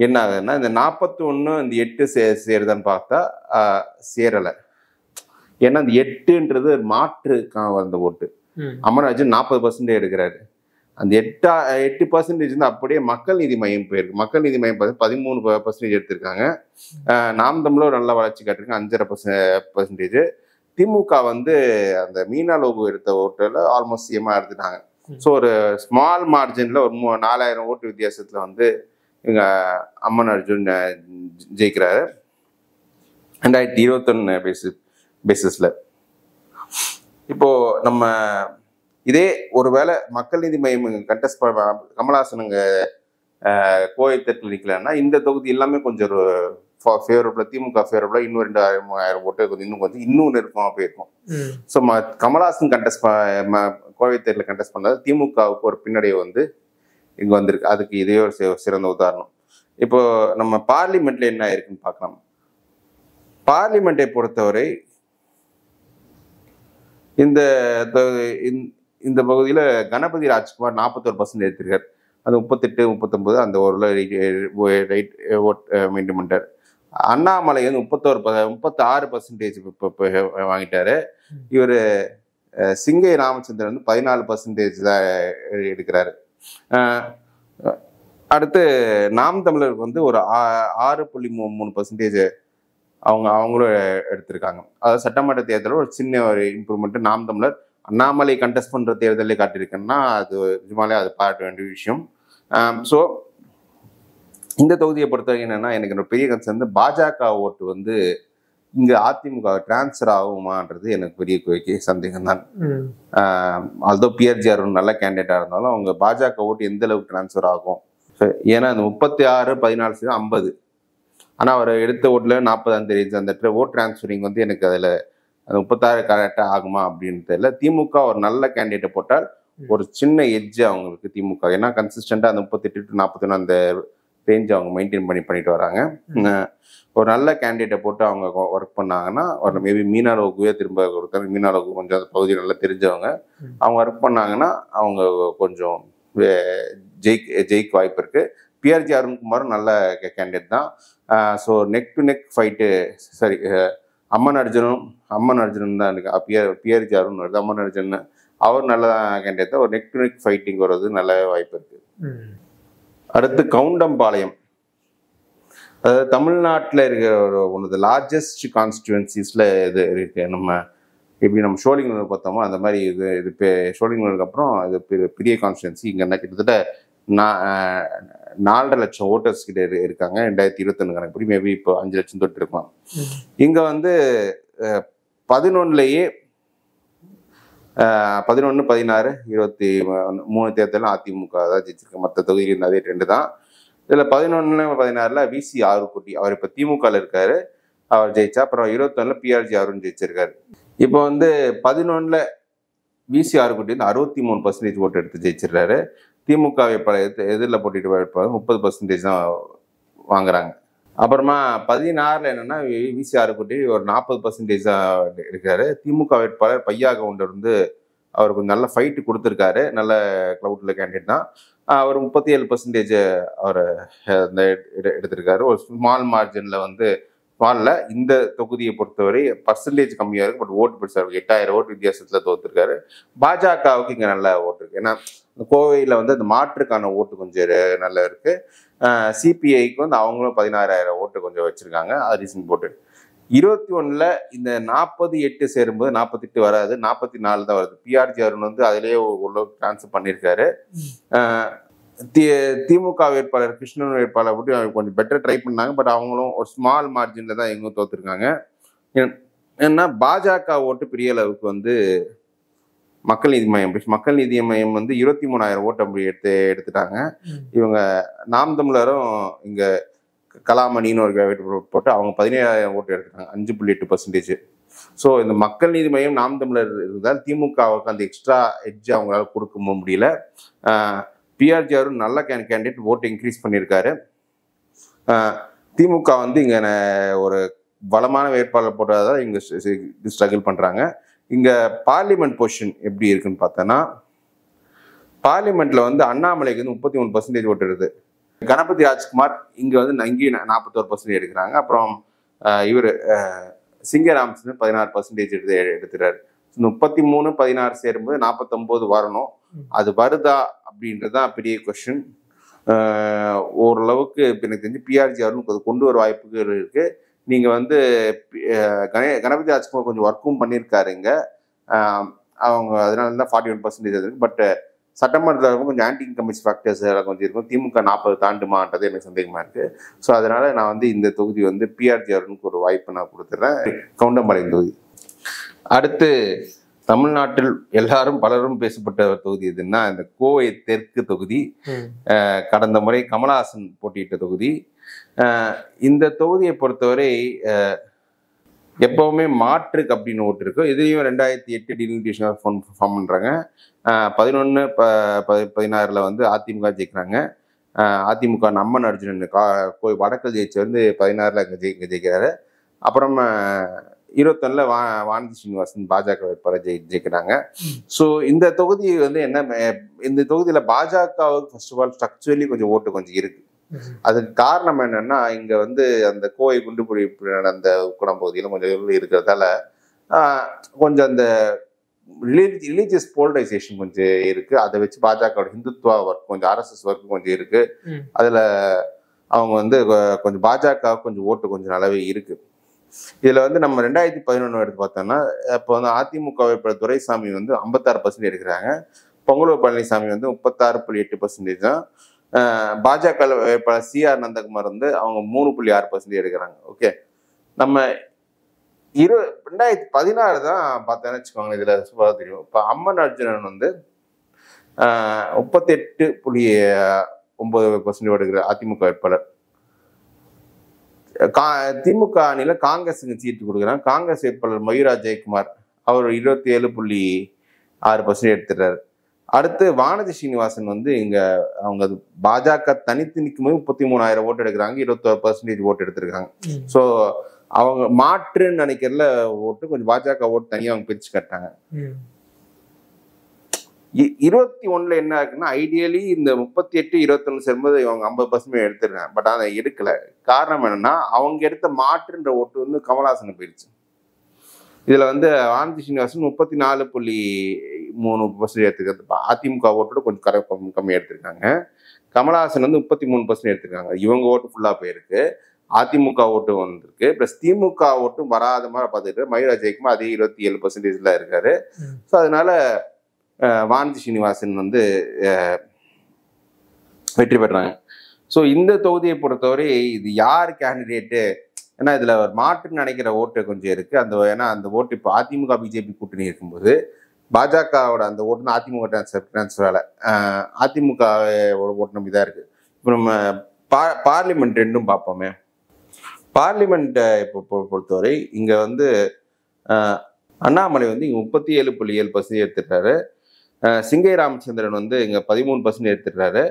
என்ன ஆகுதுன்னா இந்த 41 இந்த 8 சேருதான்னு பார்த்தா சேரலை. ஏன்னா இந்த 8ன்றது மாற்று வந்த ஓட்டு. அமர்ராஜன் 40% எடுக்கிறாரு. அந்த 8% வந்து அப்படியே மக்கள் நீதி மையம் போயிருக்கு. மக்கள் நீதி மையம் 13% எடுத்திருக்காங்க. நாம் தமிழர் நல்ல வளர்ச்சி காட்டிருக்காங்க 5.5%. திமுக வந்து அந்த மீனா லோகு எடுத்த ஓட்டுல ஆல்மோஸ்ட் சேமா எடுத்துட்டாங்க. ஸோ ஒரு ஸ்மால் மார்ஜின்ல ஒரு 4000 ஓட்டு வித்தியாசத்துல வந்து இங்க அம்மன் அர்ஜுன் ஜெயிக்கிறாரு 2021 பேசிஸ்ல. இப்போ நம்ம இதே ஒருவேளை மக்கள் நீதி மையம் கண்டெஸ்ட் கமலஹாசனுங்க கோவை தெற்கில் நிற்கலன்னா இந்த தொகுதி எல்லாமே கொஞ்சம் ஒரு ஃபேவரபிளா திமுக ஃபேவரபிளா இன்னும் 2000-3000 ஓட்டு இன்னும் நெருக்கமாக போயிருக்கும். ஸோ கமலஹாசன் கண்டெஸ்ட் கோவை தேர்தலில் கண்டெஸ்ட் பண்ணது திமுகவுக்கு ஒரு பின்னடைவு வந்து இங்க வந்திருக்கு. அதுக்கு இதே ஒரு சிறந்த உதாரணம். இப்போ நம்ம பார்லிமெண்ட்ல என்ன இருக்குன்னு பார்க்கலாம். பார்லிமெண்ட்டை பொறுத்தவரை இந்த பகுதியில கணபதி ராஜ்குமார் 41% எடுத்திருக்கார். அது 38-39 அந்த ஒரு ரைட் ஓட் மெயின்டைன் பண்ணிட்டார். அண்ணாமலை வந்து 36% வாங்கிட்டாரு. இவர் சிங்கை ராமச்சந்திரன் வந்து 14% தான் எடுக்கிறாரு. அடுத்து நாம் தமிழருக்கு வந்து ஒரு 6.3% அவங்களும் எடுத்திருக்காங்க. அதாவது சட்டமன்ற தேர்தலில் ஒரு சின்ன ஒரு இம்ப்ரூவ்மெண்ட் நாம் தமிழர் அண்ணாமலை கண்டெஸ்ட் பண்ற தேர்தலே காட்டியிருக்கேன்னா அது நிஜமாலே அது பாராட்ட வேண்டிய விஷயம். ஸோ இந்த தொகுதியை பொறுத்தவரைக்கும் என்னன்னா, எனக்கு ஒரு பெரிய கன்சர்ன் வந்து பாஜக ஓட்டு வந்து இங்க அதிமுக டிரான்ஸ்ஃபர் ஆகுமான்றது எனக்கு பெரிய சந்தேகம் தான். ஆல்தோ பிஆர்ஜி அருண் நல்ல கேண்டிடேட்டா இருந்தாலும் அவங்க பாஜக ஓட்டு எந்த அளவுக்கு டிரான்ஸ்ஃபர் ஆகும். ஏன்னா அந்த 36, 14 50, ஆனா அவர் எடுத்த ஓட்டுல 40 தெரியுது. அந்த ஓட் டிரான்ஸ்ஃபரிங் வந்து எனக்கு அதுல அந்த 36 கரெக்டா ஆகுமா அப்படின்னு தெரியல. திமுக ஒரு நல்ல கேண்டிடேட்டை போட்டால் ஒரு சின்ன எட்ஜ் அவங்களுக்கு திமுக, ஏன்னா கன்சிஸ்டண்டா அந்த 38 to 41 அந்த ரேஞ்ச் அவங்க மெயின்டைன் பண்ணிட்டு வராங்க. ஒரு நல்ல கேண்டிடேட்டை போட்டு அவங்க ஒர்க் பண்ணாங்கன்னா, ஒரு மேபி மீனாலோகுவே திரும்ப ஒருத்தர், மீனாலோகு கொஞ்சம் அந்த பகுதி நல்லா தெரிஞ்சவங்க, அவங்க ஒர்க் பண்ணாங்கன்னா அவங்க கொஞ்சம் ஜெயிக்க வாய்ப்பு இருக்கு. பிஆர்ஜி அருண்குமாரும் நல்ல கேண்டிடேட் தான். So neck to neck fight, சரி அம்மன் அர்ஜுனன் தான் இருக்கு. பிஆர்ஜி அருண் வருது, அம்மன் அர்ஜுன் அவர் நல்ல கேண்டிடேட் தான். ஒரு நெக் டு நெக் ஃபைட்டிங் வர்றது நல்ல வாய்ப்பு இருக்கு. அடுத்து கவுண்டம்பாளையம், அதாவது தமிழ்நாட்டில் இருக்கிற ஒன்று லார்ஜஸ்ட் கான்ஸ்டிடுவன்சிஸ்ல இது இருக்கு. எப்படி நம்ம சோழிங்கநல்லூர் பார்த்தோமோ அந்த மாதிரி இது சோழிங்கநல்லூருக்கு அப்புறம் இது பெரிய கான்ஸ்டிடுவன்சி. இங்கே என்ன கிட்டத்தட்ட 4.5 லட்சம் ஓட்டர்ஸ் கிட்ட இருக்காங்க. 2021 கணக்குப்படி மேபி இப்போ 5 லட்சம் தொட்டு இருக்கலாம். இங்க வந்து 11லயே 11, 16, 23 தேர்தலும் அதிமுக தான் ஜெயிச்சிருக்கு. மற்ற தொகுதியில் இருந்த அதே ட்ரெண்டு தான். இதுல 11, 16ல விசி ஆறுக்குட்டி, அவர் இப்ப திமுக இருக்காரு, அவர் ஜெயிச்சா. அப்புறம் 21ல பிஆர்ஜி அருண் ஜெயிச்சிருக்காரு. இப்போ வந்து 11ல விசி ஆறுக்குட்டி வந்து 63% ஓட்டு எடுத்து ஜெயிச்சிருக்காரு. திமுக வேட்பாளர் எதிரில் போட்டிட்டு வேட்பாளர் 30% தான் வாங்குறாங்க. அப்புறமா 16ல என்னன்னா விசி ஆறுக்குட்டி ஒரு 40% தான் இருக்காரு. திமுக வேட்பாளர் பையா கவுண்டர் வந்து அவருக்கு நல்ல ஃபைட்டு கொடுத்துருக்காரு, நல்ல கிளவுட்ல கேண்டிடேட் தான். அவர் 37% அவர் எடுத்திருக்காரு. ஒரு ஸ்மால் மார்ஜின்ல வந்து ஸ்மால்ல இந்த தொகுதியை பொறுத்தவரை பர்சன்டேஜ் கம்மியா இருக்கு, பட் ஓட்டு பெருசா இருக்கு. 8000 ஓட்டு வித்தியாசத்துல தோத்துருக்காரு. பாஜகவுக்கு இங்க நல்ல ஓட்டு இருக்கு, ஏன்னா கோவையில வந்து அந்த மாற்றுக்கான ஓட்டு கொஞ்சம் நல்லா இருக்கு. சிபிஐக்கு வந்து அவங்களும் 16,000 ஓட்டு கொஞ்சம் வச்சிருக்காங்க, அது ரீசன் போட்டு. 21ல இந்த 48 சேரும்போது 48 வராது, 44 தான் வருது. பிஆர்ஜி அருண் வந்து அதிலேயே டிரான்ஸ்ஃபர் பண்ணியிருக்காரு. திமுக வேட்பாளர் கிருஷ்ணன் வேட்பாளர் போட்டு கொஞ்சம் பெட்டர் ட்ரை பண்ணாங்க, பட் அவங்களும் ஒரு ஸ்மால் மார்ஜின்ல தான் எங்கும் தோத்துருக்காங்க. ஏன்னா பாஜக ஓட்டு பெரிய அளவுக்கு வந்து மக்கள் நீதி மையம் வந்து 23,000 ஓட்டு அப்படி எடுத்துட்டாங்க. இவங்க நாம் தமிழரும் இங்க கலாமணின்னு ஒரு போட்டு அவங்க 17,000 ஓட்டு எடுத்துட்டாங்க, 5.8%. ஸோ இந்த மக்கள் நீதி மையம் நாம் தமிழர் இருந்தால் திமுகவுக்கு அந்த எக்ஸ்ட்ரா எட்ஜ் அவங்களால கொடுக்க முடியல. பிஆர்ஜி அருண் நல்ல கேண்டிடேட், ஓட்டு இன்க்ரீஸ் பண்ணியிருக்காரு. திமுக வந்து இங்க ஒரு பலமான வேட்பாளர் போட்டதான் இங்க ஸ்ட்ரகிள் பண்றாங்க. இங்க பார்லிமெண்ட் பொசிஷன் எப்படி இருக்குன்னு பார்த்தோன்னா, பார்லிமெண்ட்ல வந்து அண்ணாமலைக்கு வந்து 33% ஓட்டு இருக்குது. கணபதி ராஜ்குமார் இங்க வந்து இங்கேயும் 41% எடுக்கிறாங்க. அப்புறம் இவர் சிங்கராமன் 16% எடுத்துறாரு. 33, 16 சேரும்போது 49 வரணும். அது வருதா அப்படின்றதுதான் பெரிய கொஸ்டின். ஓரளவுக்கு எனக்கு தெரிஞ்சு பிஆர்ஜி அருண் கொண்டு வர வாய்ப்புகள் இருக்கு. நீங்க வந்து கணபதி ராஜ்குமார் கொஞ்சம் ஒர்க்கும் பண்ணியிருக்காருங்க, அவங்க அதனால தான் 41% இருக்கு. பட் சட்டமன்றத்தில் கொஞ்சம் ஆன்டி இன்கமிஸ் ஃபேக்டர்ஸ் கொஞ்சம் இருக்கும். திமுக 40 தாண்டுமான்றது எனக்கு சந்தேகமா இருக்கு. ஸோ அதனால நான் வந்து இந்த தொகுதி வந்து பிஆர்ஜி அருணுக்கு ஒரு வாய்ப்பு நான் கொடுத்துட்றேன், கவுண்டம்பாளையம் தொகுதி. அடுத்து தமிழ்நாட்டில் பலரும் பேசப்பட்ட தொகுதி எதுன்னா இந்த கோவை தெற்கு தொகுதி. கடந்த முறை கமலஹாசன் போட்டியிட்ட தொகுதி. இந்த தொகுதியை பொறுத்தவரை எப்பவுமே மாற்றுக்கு அப்படின்னு ஓட்டு இருக்கும். இதையும் 2008 டிலிமிட்டேஷன் ஃபார்ம் பண்றாங்க. 11, 16ல வந்து அதிமுக ஜெயிக்கிறாங்க. அதிமுக அம்மன் அர்ஜுனன் வடக்கு ஜெயிச்சு வந்து 16ல இங்க ஜெயிக்கிறாரு. அப்புறம் 21ல வானதி ஸ்ரீனிவாசன் பாஜக வேட்பாளர் ஜெயிக்கிறாங்க. ஸோ இந்த தொகுதி வந்து என்ன, இந்த தொகுதியில பாஜகவுக்கு ஃபர்ஸ்ட் ஆஃப் ஆல் ஸ்ட்ரக்சரலி கொஞ்சம் ஓட்டு கொஞ்சம் இருக்கு. அதுக்கு காரணம் என்னன்னா, இங்க வந்து அந்த கோவை குண்டுபிடி நடந்த குடம் பகுதியில கொஞ்சம் இருக்கிறதால கொஞ்சம் அந்த ரிலீஜியஸ் போலரைசேஷன் கொஞ்சம் இருக்கு. அதை வச்சு பாஜக ஹிந்துத்வா ஒர்க் கொஞ்சம், RSS ஒர்க் கொஞ்சம் இருக்கு. அதுல அவங்க வந்து கொஞ்சம் பாஜக கொஞ்சம் ஓட்டு கொஞ்சம் நல்லாவே இருக்கு. இதுல வந்து நம்ம 2011 எடுத்து பார்த்தோம்னா, இப்போ வந்து அதிமுக வேட்பாளர் துரைசாமி வந்து 56% எடுக்கிறாங்க. பொங்கலூர் பழனிசாமி வந்து 36.8% தான். பாஜக வேட்பாளர் CR நந்தகுமார் வந்து அவங்க 3.6% எடுக்கிறாங்க. ஓகே, நம்ம 2016 தான் பார்த்தேன்னு வச்சுக்கோங்க. இதுல தெரியும். இப்ப அம்மன் அர்ஜுனன் வந்து 38.9% எடுக்கிற அதிமுக வேட்பாளர். திமுக அணியில காங்கிரஸுக்கு சீட்டு கொடுக்குறாங்க. காங்கிரஸ் வேட்பாளர் மயூரா ஜெயக்குமார் அவர் 27.6% எடுத்துறாரு. அடுத்து வானதி சீனிவாசன் வந்து இங்க அவங்க பாஜக தனித்து நிற்கும் போது 33,000 ஓட்டு எடுக்கிறாங்க. 21% ஓட்டு எடுத்திருக்காங்க. ஸோ அவங்க மாற்றுன்னு நினைக்கிறதுல ஓட்டு கொஞ்சம் பாஜக ஓட்டு தனியாக அவங்க பிரிச்சு கட்டாங்க. 21 என்ன இருக்குன்னா, ஐடியலி இந்த 38, 21 சேரும்போது அவங்க 50% எடுத்துருக்காங்க. பட் அதை எடுக்கல. காரணம் என்னன்னா, அவங்க எடுத்த மாற்றுன்ற ஓட்டு வந்து கமல்ஹாசன் போயிடுச்சு. இதுல வந்து வானதி சீனிவாசன் 34.3% எடுத்துக்கிறது. அதிமுக ஓட்டோட கொஞ்சம் கம்மியா எடுத்திருக்காங்க. கமல்ஹாசன் வந்து 33% எடுத்திருக்காங்க. இவங்க ஓட்டு ஃபுல்லா போயிருக்கு. அதிமுக ஓட்டு வந்திருக்கு. பிளஸ் திமுக ஓட்டும் வராத மாதிரி பார்த்துட்டு மயூரா ஜெயக்குமார் அதே 27% இருக்காரு. ஸோ அதனால வானதி சீனிவாசன் வந்து வெற்றி பெறாங்க. ஸோ இந்த தொகுதியை பொறுத்தவரை இது யார் கேண்டிடேட்டு, ஏன்னா இதுல ஒரு மாற்றுன்னு நினைக்கிற ஓட்டு கொஞ்சம் இருக்கு. ஏன்னா அந்த ஓட்டு இப்போ அதிமுக பிஜேபி கூட்டணி இருக்கும்போது பாஜகவோட அந்த ஓட்டு அதிமுக டிரான்ஸ்ஃபரால அதிமுக ஓட்டு நம்பி தான் இருக்கு. இப்போ நம்ம பார்லிமெண்ட் ரெண்டும் பார்ப்போமே. பார்லிமெண்ட் இப்போ பொறுத்தவரை இங்க வந்து அண்ணாமலை வந்து இங்க 37.7% எடுத்துட்டாரு. சிங்கை ராமச்சந்திரன் வந்து இங்க 13% எடுத்துட்டாரு.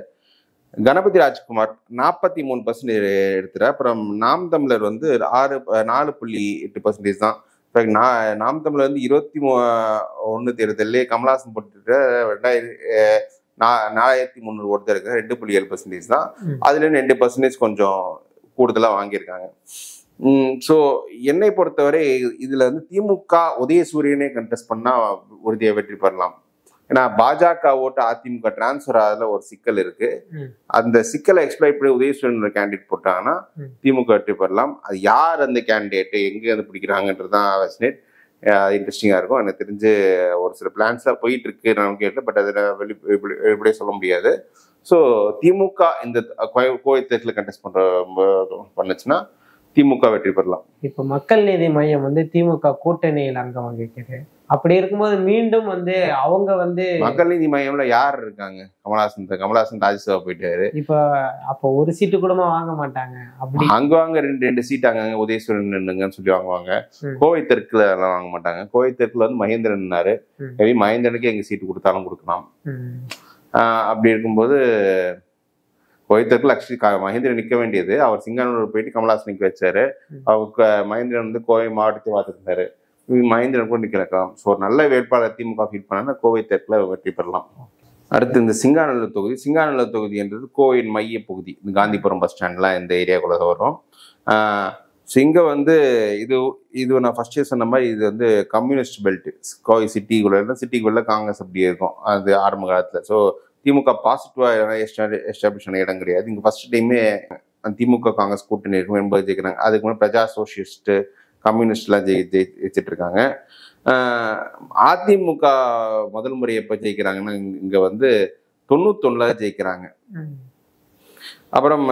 கணபதி ராஜ்குமார் 43% எடுத்துறாரு. அப்புறம் நாம் தமிழர் வந்து 4.8% தான். நாம் தமிழர் வந்து 21 தேர்தலே கமல்ஹாசன் போட்டு 4,300 ஓட்டு தான் இருக்கு. 2.7% தான். அதுல 2% கொஞ்சம் கூடுதலா வாங்கியிருக்காங்க. ஸோ என்னை பொறுத்தவரை இதுல வந்து திமுக உதயசூரியனே கண்டெஸ்ட் பண்ணா உறுதியை வெற்றி பெறலாம். ஏன்னா பாஜக ஓட்டு அதிமுக டிரான்ஸ்பர் ஆகுதுல ஒரு சிக்கல் இருக்கு. அந்த சிக்கலை எக்ஸ்பிளைட் பண்ணி உதயசூரியன் கேண்டிடேட் போட்டாங்கன்னா திமுக வெற்றி பெறலாம். அது யார் அந்த கேண்டிடேட் எங்க வந்து பிடிக்கிறாங்கன்றதுதான் இன்ட்ரெஸ்டிங்கா இருக்கும். எனக்கு தெரிஞ்சு ஒரு சில பிளான்ஸ்லாம் போயிட்டு இருக்கு நான் கேட்டேன். பட் அதில் வெளிப்படையே சொல்ல முடியாது. ஸோ திமுக இந்த கோவை தேர்தலில் கண்டெஸ்ட் பண்ணுச்சுன்னா திமுக வெற்றி பெறலாம். இப்ப மக்கள் நீதி மையம் வந்து திமுக கூட்டணியில் அங்கம் வகிக்குது. அப்படி இருக்கும்போது மீண்டும் வந்து அவங்க வந்து மக்கள் நீதி மையம்ல யார் இருக்காங்க? கமல்ஹாசன் ராஜ்யசபா போயிட்டாரு. இப்ப அப்ப ஒரு சீட்டு கூட வாங்க மாட்டாங்க. அப்படி அங்க வாங்க ரெண்டு சீட் அங்க உதயசூரன் நின்னுங்கன்னு சொல்லி வாங்குவாங்க. கோவை தெற்குல எல்லாம் வாங்க மாட்டாங்க. கோவை தெற்குல வந்து மகேந்திரன்னாரு. மகேந்திரனுக்கு எங்க சீட்டு கொடுத்தாலும் கொடுக்கலாம். அப்படி இருக்கும்போது கோயத்தர்ல ஆக்சுவலி மகேந்திரன் நிற்க வேண்டியது. அவர் சிங்கானூர் போயிட்டு கமல்ஹாசன் நிற்க வச்சாரு. அவருக்கு மகேந்திரன் வந்து கோவை மாவட்டத்தை பார்த்துருந்தாரு. மகேந்திரன் கூட நிற்கலாம். ஸோ ஒரு நல்ல வேட்பாளர் திமுக ஃபீட் பண்ணா கோவை தெற்குல வெற்றி பெறலாம். அடுத்து இந்த சிங்காநல்லூர் தொகுதி என்றது கோவையின் மைய பகுதி. இந்த காந்திபுரம் பஸ் ஸ்டாண்ட்லாம் இந்த ஏரியாக்குள்ள வரும். ஸோ இங்க வந்து இது நான் ஃபர்ஸ்டே சொன்ன மாதிரி இது வந்து கம்யூனிஸ்ட் பெல்ட். கோவை சிட்டிக்குள்ள காங்கிரஸ் அப்படி இருக்கும் அது ஆரம்ப காலத்துல. ஸோ திமுக பாசிட்டிவா எஸ்டாப்ளிஷ் ஆன இடம் கிடையாது. இங்க ஃபர்ஸ்ட் டைமே திமுக காங்கிரஸ் கூட்டணி இருக்கும் என்பது ஜெயிக்கிறாங்க. அதுக்கு முன்னாடி பிரஜா சோசியலிஸ்ட் கம்யூனிஸ்ட்லாம் ஜெயிச்சிட்டு இருக்காங்க. அதிமுக முதல் முறை எப்ப ஜெயிக்கிறாங்கன்னா இங்க வந்து 91 ஜெயிக்கிறாங்க. அப்புறம்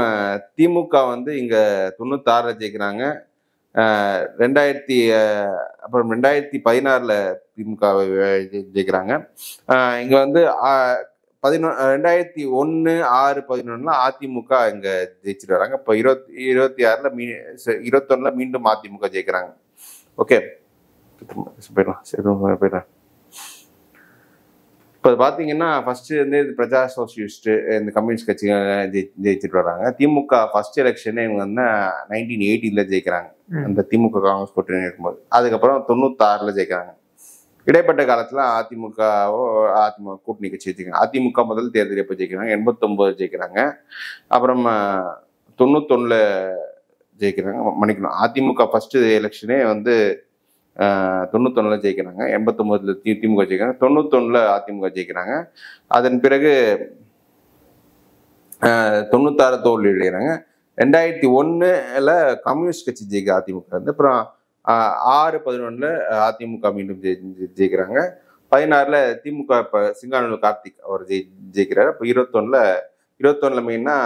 திமுக வந்து இங்க 96 ஜெயிக்கிறாங்க. 2016 திமுக ஜெயிக்கிறாங்க. இங்க வந்து 2001, 6, 11 அதிமுக இங்க ஜெயிச்சுட்டு வராங்க. இப்போ 21 மீண்டும் அதிமுக ஜெயிக்கிறாங்க. ஓகே, போயிடலாம். இப்போ பாத்தீங்கன்னா ஃபர்ஸ்ட் வந்து பிரஜா சோசியலிஸ்ட் இந்த கம்யூனிஸ்ட் கட்சி ஜெயிச்சுட்டு வராங்க. திமுக ஃபர்ஸ்ட் எலெக்ஷனே இவங்க வந்து 1980 ஜெயிக்கிறாங்க. அந்த திமுக காங்கிரஸ் கூட்டணி இருக்கும்போது. அதுக்கப்புறம் 96 ஜெயிக்கிறாங்க. இடைப்பட்ட காலத்துல அதிமுக கூட்டணி கட்சி ஜெயிக்கிறாங்க. அதிமுக முதல் தேர்தல் எப்ப ஜெயிக்கிறாங்க? 89 ஜெயிக்கிறாங்க. அப்புறம் 91 ஜெயிக்கிறாங்க. மன்னிக்கணும், அதிமுக ஃபர்ஸ்ட் எலெக்ஷனே வந்து 91 ஜெயிக்கிறாங்க. 89 திமுக ஜெயிக்கிறாங்க. 91 அதிமுக ஜெயிக்கிறாங்க. அதன் பிறகு 96 தோல்வி அடைகிறாங்க. 2001 கம்யூனிஸ்ட் கட்சி ஜெயிக்க அதிமுக வந்து. அப்புறம் 6, 11 அதிமுக மீண்டும் ஜெயிக்கிறாங்க. 16 திமுக இப்ப சிங்கானூர் கார்த்திக் அவர் ஜெயிக்கிறாரு. இப்போ 21 21ல மெயின்னா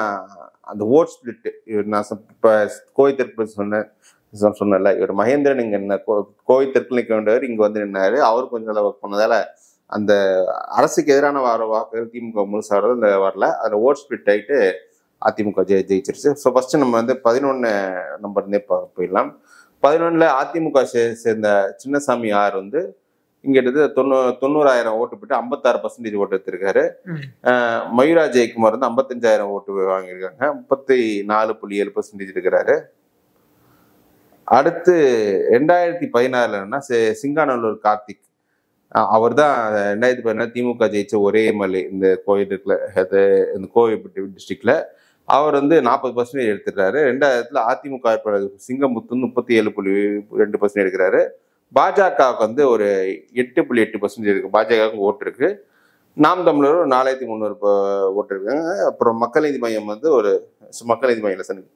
அந்த ஓட் ஸ்பிளிட். நான் இப்போ கோவை தெற்கு சொன்னல, இவர் மகேந்திரன் இங்க என்ன கோவை தெற்கு நிற்க வேண்டியவர் இங்க வந்து நின்னாரு. அவர் கொஞ்சம் நல்லா ஒர்க் பண்ணதால அந்த அரசுக்கு எதிரான வாக்குகள் திமுக முழுசாக இந்த வரல. அதில் ஓட் ஸ்பிளிட் ஆகிட்டு அதிமுக ஜெயிச்சிருச்சு. ஸோ ஃபர்ஸ்ட் நம்ம வந்து 11 நம்பர்லேயே போயிடலாம். 11ல் அதிமுக சேர்ந்த சின்னசாமி ஆர் வந்து இங்க எடுத்து 90,000 ஓட்டு போட்டு 56% ஓட்டு எடுத்திருக்காரு. மயூரா ஜெயக்குமார் வந்து 55,000 ஓட்டு வாங்கியிருக்காங்க, 34.7% இருக்கிறாரு. அடுத்து 2016 சிங்காநல்லூர் கார்த்திக், அவர் தான் 2016 திமுக ஜெயிச்ச ஒரே எம்எல்ஏ இந்த கோயில் இந்த கோவில்பட்டி டிஸ்ட்ரிக்ட்ல. அவர் வந்து 40% எடுத்துட்டாரு. 2000 அதிமுக சிங்கமுத்து 37.2% எடுக்கிறாரு. பாஜகவுக்கு வந்து ஒரு 8.8% இருக்கு, பாஜகவுக்கு ஓட்டு இருக்கு. நாம் தமிழர் 4300 ஓட்டு இருக்காங்க. அப்புறம் மக்கள் நீதி மையம் வந்து ஒரு மக்கள் நீதி மையம்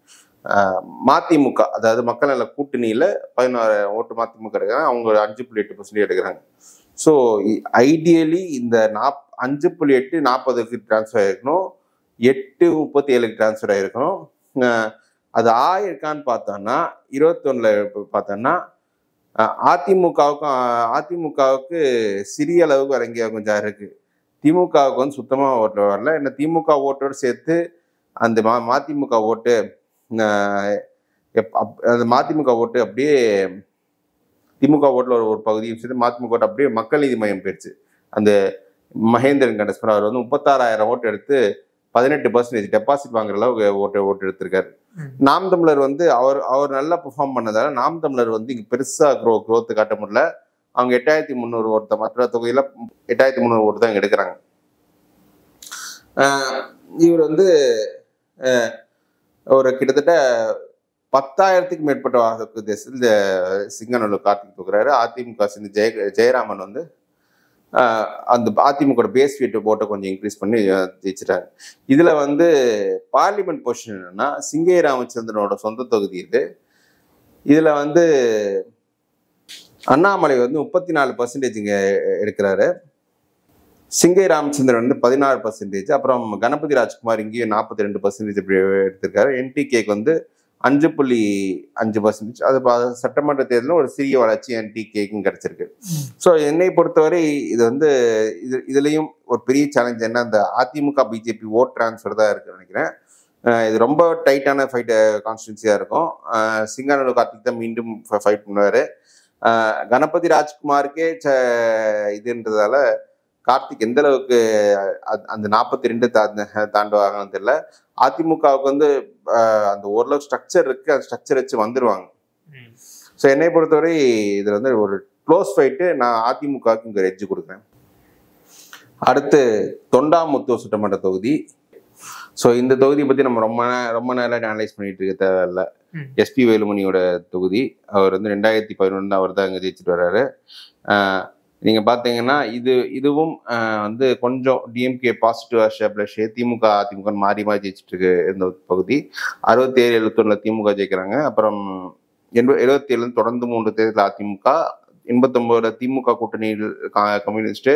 மதிமுக, அதாவது மக்கள் நல கூட்டணியில 16 ஓட்டு மதிமுக எடுக்கிறாங்க, அவங்க 5.8% எடுக்கிறாங்க. ஸோ ஐடியலி இந்த 5.8 40க்கு டிரான்ஸ்ஃபர் ஆயிருக்கணும், 8.37க்கு டிரான்ஸ்ஃபர் ஆயிருக்கணும். அது ஆயிருக்கான்னு பார்த்தோம்னா 21ல் பார்த்தோம்னா அதிமுகவுக்கு சிறிய அளவுக்கு இறங்கிய கொஞ்சம் இருக்கு. திமுகவுக்கு வந்து சுத்தமா ஓட்டு வரல. என்ன திமுக ஓட்டோடு சேர்த்து அந்த மதிமுக ஓட்டு அந்த மதிமுக ஓட்டு அப்படியே திமுக ஓட்டுல ஒரு பகுதியும் சேர்த்து மதிமுக ஓட்டு அப்படியே மக்கள் நீதி மையம் போயிடுச்சு. அந்த மகேந்திரன் கண்டஸ்பர் அவர் வந்து 36,000 ஓட்டு எடுத்து 18% டெபாசிட் வாங்குற அளவுக்கு ஓட்டு எடுத்திருக்காரு. நாம் தமிழர் வந்து அவர் நல்லா பெர்ஃபார்ம் பண்ணதால நாம் தமிழர் வந்து இங்க பெருசா growth காட்ட முடியல. அவங்க 8,300 ஓட்டு, மற்ற தொகுதியில 8,300 ஓட்டு தான் எடுக்கிறாங்க. இவர் வந்து ஒரு கிட்டத்தட்ட 10,000க்கு மேற்பட்ட வாக்கு இந்த சிங்கநல்லூர் கார்த்திக் தூக்குறாரு. அதிமுக ஜெயராமன் வந்து அந்த அதிமுக பேஸ் வீட்டு போட்டை கொஞ்சம் இன்க்ரீஸ் பண்ணி ஜெயிச்சிட்டாங்க. இதுல வந்து பார்லிமெண்ட் பொசிஷன் என்னன்னா சிங்கை ராமச்சந்திரனோட சொந்த தொகுதி இது. இதுல வந்து அண்ணாமலை வந்து 34% இங்க எடுக்கிறாரு. சிங்கை ராமச்சந்திரன் வந்து 16%. அப்புறம் கணபதி ராஜ்குமார் இங்கேயும் 42% இப்படி எடுத்திருக்காரு. என்டிகேக்கு வந்து 5.5%. அது சட்டமன்ற தேர்தலில் ஒரு சிறிய வளர்ச்சி என்டிகேக்கும் கிடைச்சிருக்கு. ஸோ என்னை பொறுத்தவரை இது வந்து இதுலயும் ஒரு பெரிய சேலஞ்ச் என்ன, அந்த அதிமுக பிஜேபி ஓட் டிரான்ஸ்ஃபர் தான் இருக்குன்னு நினைக்கிறேன். இது ரொம்ப டைட்டான ஃபைட் கான்ஸ்டிடுவன்சியா இருக்கும். சிங்காநல்லூர் கார்த்திக் தான் மீண்டும் ஃபைட் பண்ணுவாரு. கணபதி ராஜ்குமாருக்கே இதுன்றதால கார்த்திக் எந்த அளவுக்கு அந்த 42 தாண்டுவாங்கன்னு தெரியல. அதிமுகவுக்கு வந்து அந்த ஓரளவு ஸ்ட்ரக்சர் இருக்கு, அந்த ஸ்ட்ரக்சர் வச்சு வந்துருவாங்க. ஸோ என்னை பொறுத்தவரை இதுல வந்து ஒரு க்ளோஸ் ஃபைட்டு. நான் அதிமுகவுக்கு இங்க எட்ஜ் கொடுக்குறேன். அடுத்து தொண்டாமுத்தூர் சட்டமன்ற தொகுதி. ஸோ இந்த தொகுதியை பத்தி நம்ம ரொம்ப நேரம் அனலைஸ் பண்ணிட்டு இருக்க தேவையில்லை. எஸ்பி வேலுமணியோட தொகுதி. அவர் வந்து 2011 அவர் தான் இங்க ஜெயிச்சுட்டு வர்றாரு. நீங்க பாத்தீங்கன்னா இதுவும் வந்து கொஞ்சம் டிஎம்கே பாசிட்டிவ் ஷேப்ல திமுக அதிமுக மாறி ஜெயிச்சுட்டு இருக்கு இந்த பகுதி. 67, 71 திமுக ஜெயிக்கிறாங்க. அப்புறம் 77 தொடர்ந்து 3 தேர்தல் அதிமுக, 89 திமுக கூட்டணியில் கம்யூனிஸ்ட்,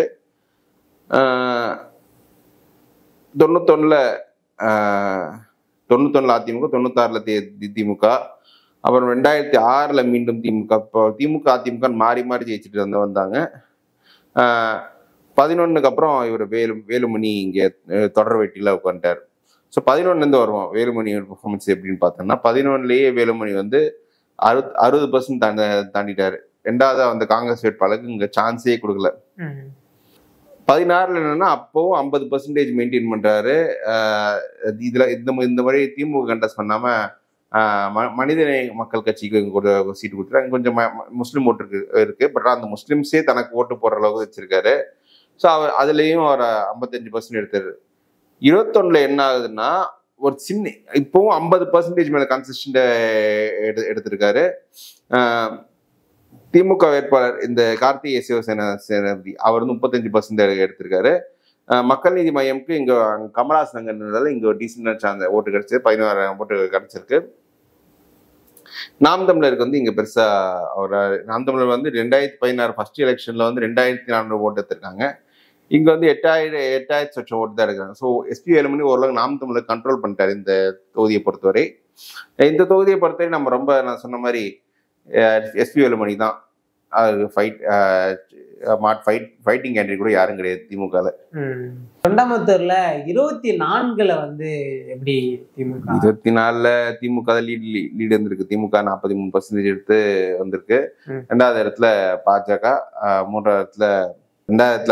91 அதிமுக, 96 திமுக, அப்புறம் 2006 மீண்டும் திமுக. திமுக அதிமுக மாறி ஜெயிச்சுட்டு வந்தாங்க. 11க்கு அப்புறம் இவர் வேலுமணி இங்க தொடர் வெட்டியில உட்காந்துட்டார். ஸோ 11லேருந்து வருவோம் வேலுமணியோட பெர்ஃபார்மன்ஸ் எப்படின்னு பார்த்தோம்னா 11லேயே வேலுமணி வந்து 60% தாண்டிட்டாரு. 2வது வந்து காங்கிரஸ் வேட்பாளருக்கு இங்க சான்ஸே கொடுக்கல. 16 என்னன்னா அப்பவும் 50% மெயின்டைன் பண்றாரு. இதுல இந்த மாதிரி திமுக கண்டஸ்ட் பண்ணாம மனிதநேய மக்கள் கட்சிக்கு சீட்டு கொடுத்துருக்காங்க. கொஞ்சம் முஸ்லீம் ஓட்டு இருக்கு. பட் அந்த முஸ்லிம்ஸே தனக்கு ஓட்டு போடுற அளவுக்கு வச்சிருக்காரு. ஸோ அவர் அதுலேயும் ஒரு 55% எடுத்தாரு. 21ல் என்ன ஆகுதுன்னா ஒரு சின்ன இப்பவும் 50% மேல கன்சிஸ்டன்ட் எடுத்திருக்காரு. திமுக வேட்பாளர் இந்த கார்த்திகேய சிவசேனா அவர் வந்து 35% எடுத்திருக்காரு. மக்கள் நீதி மையம்க்கு இங்க கமலஹாசன் இங்க ஒரு டீசென்டான ஓட்டு கிடைச்சது, 16,000 ஓட்டு கிடைச்சிருக்கு. நாம் தமிழருக்கு வந்து இங்க பெருசா நாம் தமிழர் வந்து 2016 ஃபர்ஸ்ட் எலெக்ஷன்ல வந்து 2,400 ஓட்டு எடுத்திருக்காங்க. இங்க வந்து 8,000 லட்சம் ஓட்டு தான் எடுக்கிறாங்க. ஸோ எஸ்பி வேலுமணி ஓரளவுக்கு நாம் தமிழர் கண்ட்ரோல் பண்ணிட்டாரு இந்த தொகுதியை பொறுத்தவரை. இந்த தொகுதியை பொறுத்தவரை நம்ம ரொம்ப நான் சொன்ன மாதிரி எஸ்பி வேலுமணி தான் ஃபைட்டிங் கேண்டிடேட் கூட யாரும் கிடையாது திமுகல. தொண்டாமுத்தூர்ல 24ல வந்து எப்படி திமுக 24ல திமுக லீடு வந்திருக்கு. திமுக 43% எடுத்து வந்திருக்கு. 2வது இடத்துல பாஜக, 3வது இடத்துல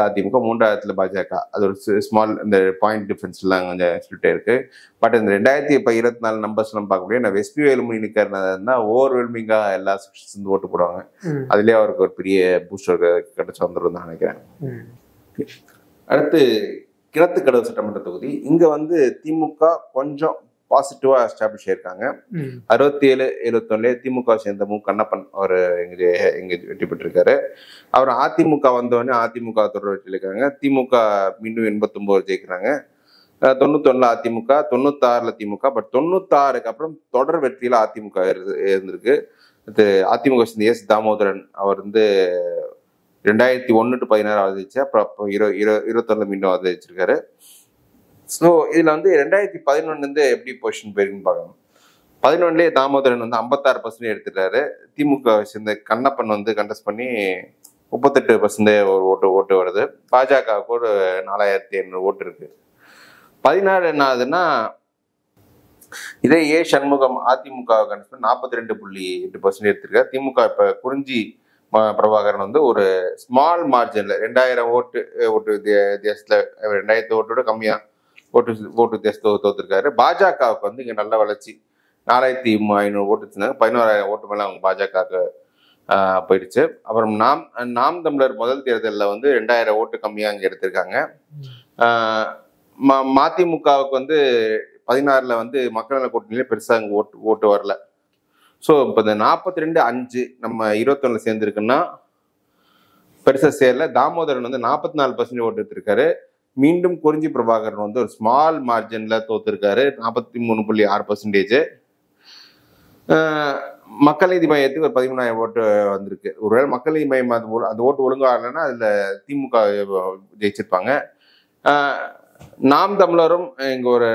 அதிமுக, 3வது இடத்துல பாஜக. அது ஒரு ஸ்மால் இந்த பாயிண்ட் டிஃபரன்ஸ் எல்லாம் கொஞ்சம் ஸ்பிளிட் இருக்கு. பட் இந்த 2024 நம்பர்ஸ் எல்லாம் பார்க்க முடியும். எஸ்பி வேலுமணி நிற்கிறதுனா ஓவர்வெல்மிங்கா எல்லா செக்ஷன்ஸ் ஓட்டு போடுவாங்க. அதுலயே அவருக்கு ஒரு பெரிய பூஸ்டர் கிடைச்சு வந்துடும் தான் நினைக்கிறேன். அடுத்து கிணத்துக்கடவு சட்டமன்ற தொகுதி. இங்க வந்து திமுக கொஞ்சம் பாசிட்டிவா எஸ்டாப்ளிஷ் ஆயிருக்காங்க. 67-71 திமுக சேர்ந்த மு கண்ணப்பன் அவர் எங்க வெற்றி பெற்றிருக்காரு. அவர் அதிமுக வந்தோடனே அதிமுக தொடர் வெற்றி இருக்காங்க. திமுக மீண்டும் 89 ஜெயிக்கிறாங்க. 91 அதிமுக, 96 திமுக. பட் 96க்கு அப்புறம் தொடர் வெற்றியில அதிமுக இருந்திருக்கு. அதிமுக சேர்ந்த எஸ் தாமோதரன் அவர் வந்து 2001 to 16 ஆதரிச்சு, அப்புறம் 21 மீண்டும் ஆதரிச்சிருக்காரு. ஸோ இதுல வந்து 2011 எப்படி பொசிஷன் போயிருக்குன்னு பார்க்கணும். 11லயே தாமோதரன் வந்து 56% எடுத்துட்டாரு. திமுக சேர்ந்த கண்ணப்பன் வந்து கண்டெஸ்ட் பண்ணி 38% ஒரு ஓட்டு வருது. பாஜகவுக்கு ஒரு 4,500 ஓட்டு இருக்கு. 16 என்ன ஆகுதுன்னா, இதே ஏ சண்முகம் அதிமுக கண்டெஸ்ட் பண்ணி 42.8% எடுத்திருக்காரு. திமுக இப்ப குறிஞ்சி பிரபாகரன் வந்து ஒரு ஸ்மால் மார்ஜின்ல 2000 ஓட்டு வித்தியாசத்துல 2000 ஓட்டோட கம்மியா ஓட்டு வித்தியாசத்தை தோத்துருக்காரு. பாஜகவுக்கு வந்து இங்க நல்ல வளர்ச்சி 4,500 ஓட்டு இருந்தாங்க. 11,000 ஓட்டு மேல அவங்க பாஜகவுக்கு போயிடுச்சு. அப்புறம் நாம் தமிழர் முதல் தேர்தலில் வந்து 2000 ஓட்டு கம்மியா அங்க எடுத்திருக்காங்க. மதிமுகவுக்கு வந்து 16ல வந்து மக்கள் நல கூட்டணியில பெருசா அங்க ஓட்டு வரல. ஸோ இப்போ இந்த 42-5 நம்ம 21ல சேர்ந்துருக்குன்னா பெருசா சேரல. தாமோதரன் வந்து 44% ஓட்டு எடுத்திருக்காரு. மீண்டும் குறிஞ்சி பிரபாகரன் வந்து ஒரு ஸ்மால் மார்ஜின்ல தோத்துருக்காரு, 43.6%. மக்கள் நீதி மையத்துக்கு ஒரு 13,000 ஓட்டு வந்திருக்கு. ஒருவேளை மக்கள் நீதி மையம் அந்த ஓட்டு ஒழுங்கா இல்லைன்னா அதுல திமுக ஜெயிச்சிருப்பாங்க. நாம் தமிழரும் இங்க ஒரு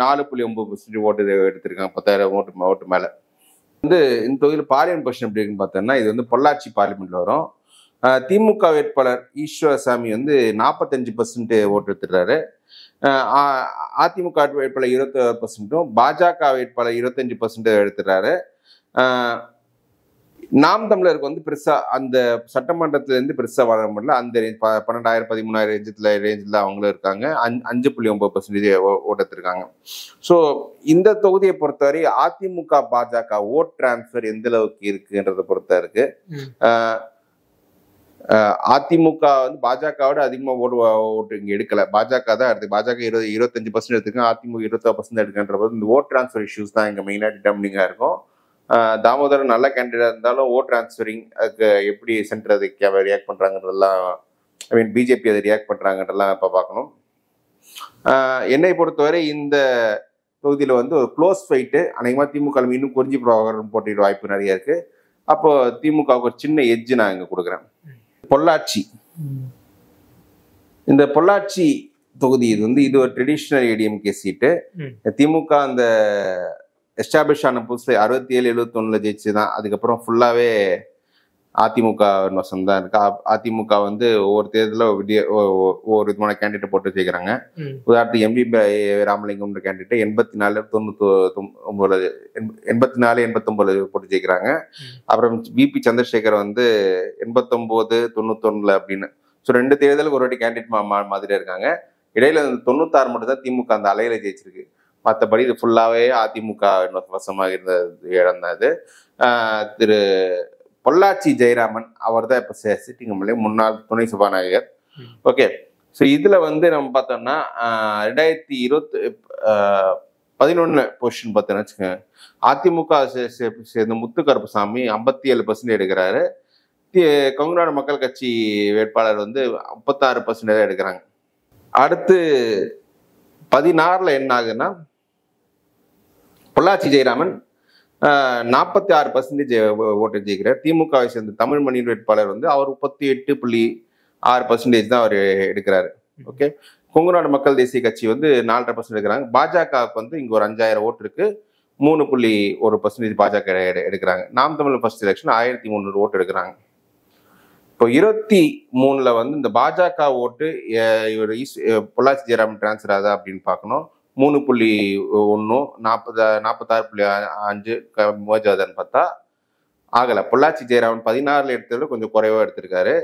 4.9% ஓட்டு எடுத்திருக்காங்க, 10,000 ஓட்டு மேல. வந்து இந்த தொகுதியில் பார்லிமெண்ட் பொசிஷன் எப்படி இருக்குன்னு பார்த்தோம்னா, இது வந்து பொள்ளாச்சி பார்லிமெண்ட்ல வரும். திமுக வேட்பாளர் ஈஸ்வரசாமி வந்து 45% ஓட்டு எடுத்துடுறாரு. அதிமுக வேட்பாளர் 26%, பாஜக வேட்பாளர் 25% எடுத்துடுறாரு. நாம் தமிழருக்கு வந்து பெருசா அந்த சட்டமன்றத்துல இருந்து பெருசா வர முடியல. அந்த 12,000 13,000 ரேஞ்சில் அவங்களும் இருக்காங்க. 5.9% ஓட்டத்திருக்காங்க. ஸோ இந்த தொகுதியை பொறுத்தவரை அதிமுக பாஜக ஓட் டிரான்ஸ்பர் எந்த அளவுக்கு இருக்குன்றதை பொறுத்த இருக்கு. அதிமுக வந்து பாஜகவோட அதிகமா ஓட்டு இங்க எடுக்கல. பாஜக தான் எடுத்து, பாஜக 25% எடுத்துக்க, அதிமுக 20% எடுக்கின்ற போது இந்த ஓட் டிரான்ஸ்பர் இஷ்யூஸ் தான் இங்க மெயினா டிட்டர்மினிங்கா இருக்கும். தாமோதரன் நல்ல கேண்டிடேட் இருந்தாலும் ஓட் டிரான்ஸ்பரிங் அதுக்கு எப்படி சென்டர் அதுக்கு ரியாக்ட் பண்றாங்கன்றதெல்லாம், ஐ மீன் பிஜேபி அதை ரியாக்ட் பண்றாங்கன்றதெல்லாம் இப்ப பார்க்கணும். என்னை பொறுத்தவரை இந்த தொகுதியில வந்து ஒரு க்ளோஸ் ஃபைட்டு. அநேகமா திமுக இன்னும் குறிஞ்சி பிரபாகரன் போட்டியிட வாய்ப்பு நிறைய இருக்கு. அப்போ திமுகவுக்கு ஒரு சின்ன எட்ஜ் நான் இங்க கொடுக்குறேன். பொள்ளாச்சி, இந்த பொள்ளாச்சி தொகுதி இது வந்து இது ஒரு ட்ரெடிஷ்னல் ஏடிஎம்கே சீட்டு. திமுக அந்த எஸ்டாப்ளிஷ் ஆன புதுசுல 67-71 ஜெயிச்சுதான். அதுக்கப்புறம் ஃபுல்லாவே அதிமுக வசம் தான் இருக்கு. அதிமுக வந்து ஒவ்வொரு தேர்தலில் ஒவ்வொரு விதமான கேண்டிடேட் போட்டு ஜெயிக்கிறாங்க. உதாரணத்துக்கு எம்பி ராமலிங்கம் கேண்டிடேட் 84-89 போட்டு ஜெயிக்கிறாங்க. அப்புறம் பிபி சந்திரசேகர் வந்து 89-91 அப்படின்னு. ஸோ 2 தேர்தலுக்கு ஒரு வாட்டி கேண்டிடேட் மாதிரி இருக்காங்க. இடையில 96 மட்டும் தான் திமுக அந்த அலையில ஜெயிச்சிருக்கு. மற்றபடி இது ஃபுல்லாவே அதிமுக வசமாக இருந்த இடம் தான் இது. திரு பொள்ளாச்சி ஜெயராமன் அவர் தான் இப்ப சிட்டிங் எம்எல்ஏ, முன்னாள் துணை சபாநாயகர். ஓகே, ஸோ இதுல வந்து நம்ம பார்த்தோம்னா 2011 பொசிஷன் பார்த்தோம்னு வச்சுக்கோங்க. அதிமுக சேர்ந்த முத்துக்கருப்புசாமி 57% எடுக்கிறாரு. கொங்குநாடு மக்கள் கட்சி வேட்பாளர் வந்து 56% எடுக்கிறாங்க. அடுத்து 16ல என்ன ஆகுதுன்னா, பொள்ளாச்சி ஜெயராமன் 46% ஓட்டு ஜெயிக்கிறார். திமுகவை சேர்ந்த தமிழ்மணி வேட்பாளர் வந்து அவர் 38.6% தான் அவர் எடுக்கிறாரு. ஓகே, கொங்கு நாடு மக்கள் தேசிய கட்சி வந்து 4.5% எடுக்கிறாங்க. பாஜகவுக்கு வந்து இங்க ஒரு 5000 ஓட்டு இருக்கு, 3.1% பாஜக எடுக்கிறாங்க. நாம் தமிழர் ஃபர்ஸ்ட் எலெக்ஷன் 1300 ஓட்டு எடுக்கிறாங்க. இப்போ 23ல வந்து இந்த பாஜக ஓட்டு இவர் பொள்ளாச்சி ஜெயராமன் டிரான்ஸ்ஃபர் ஆகுதா அப்படின்னு பார்க்கணும். 3.1 46.5 merge ஆகுதான்னு பார்த்தா ஆகல. பொள்ளாச்சி ஜெயராமன் 16ல எடுத்தது கொஞ்சம் குறைவா எடுத்திருக்காரு.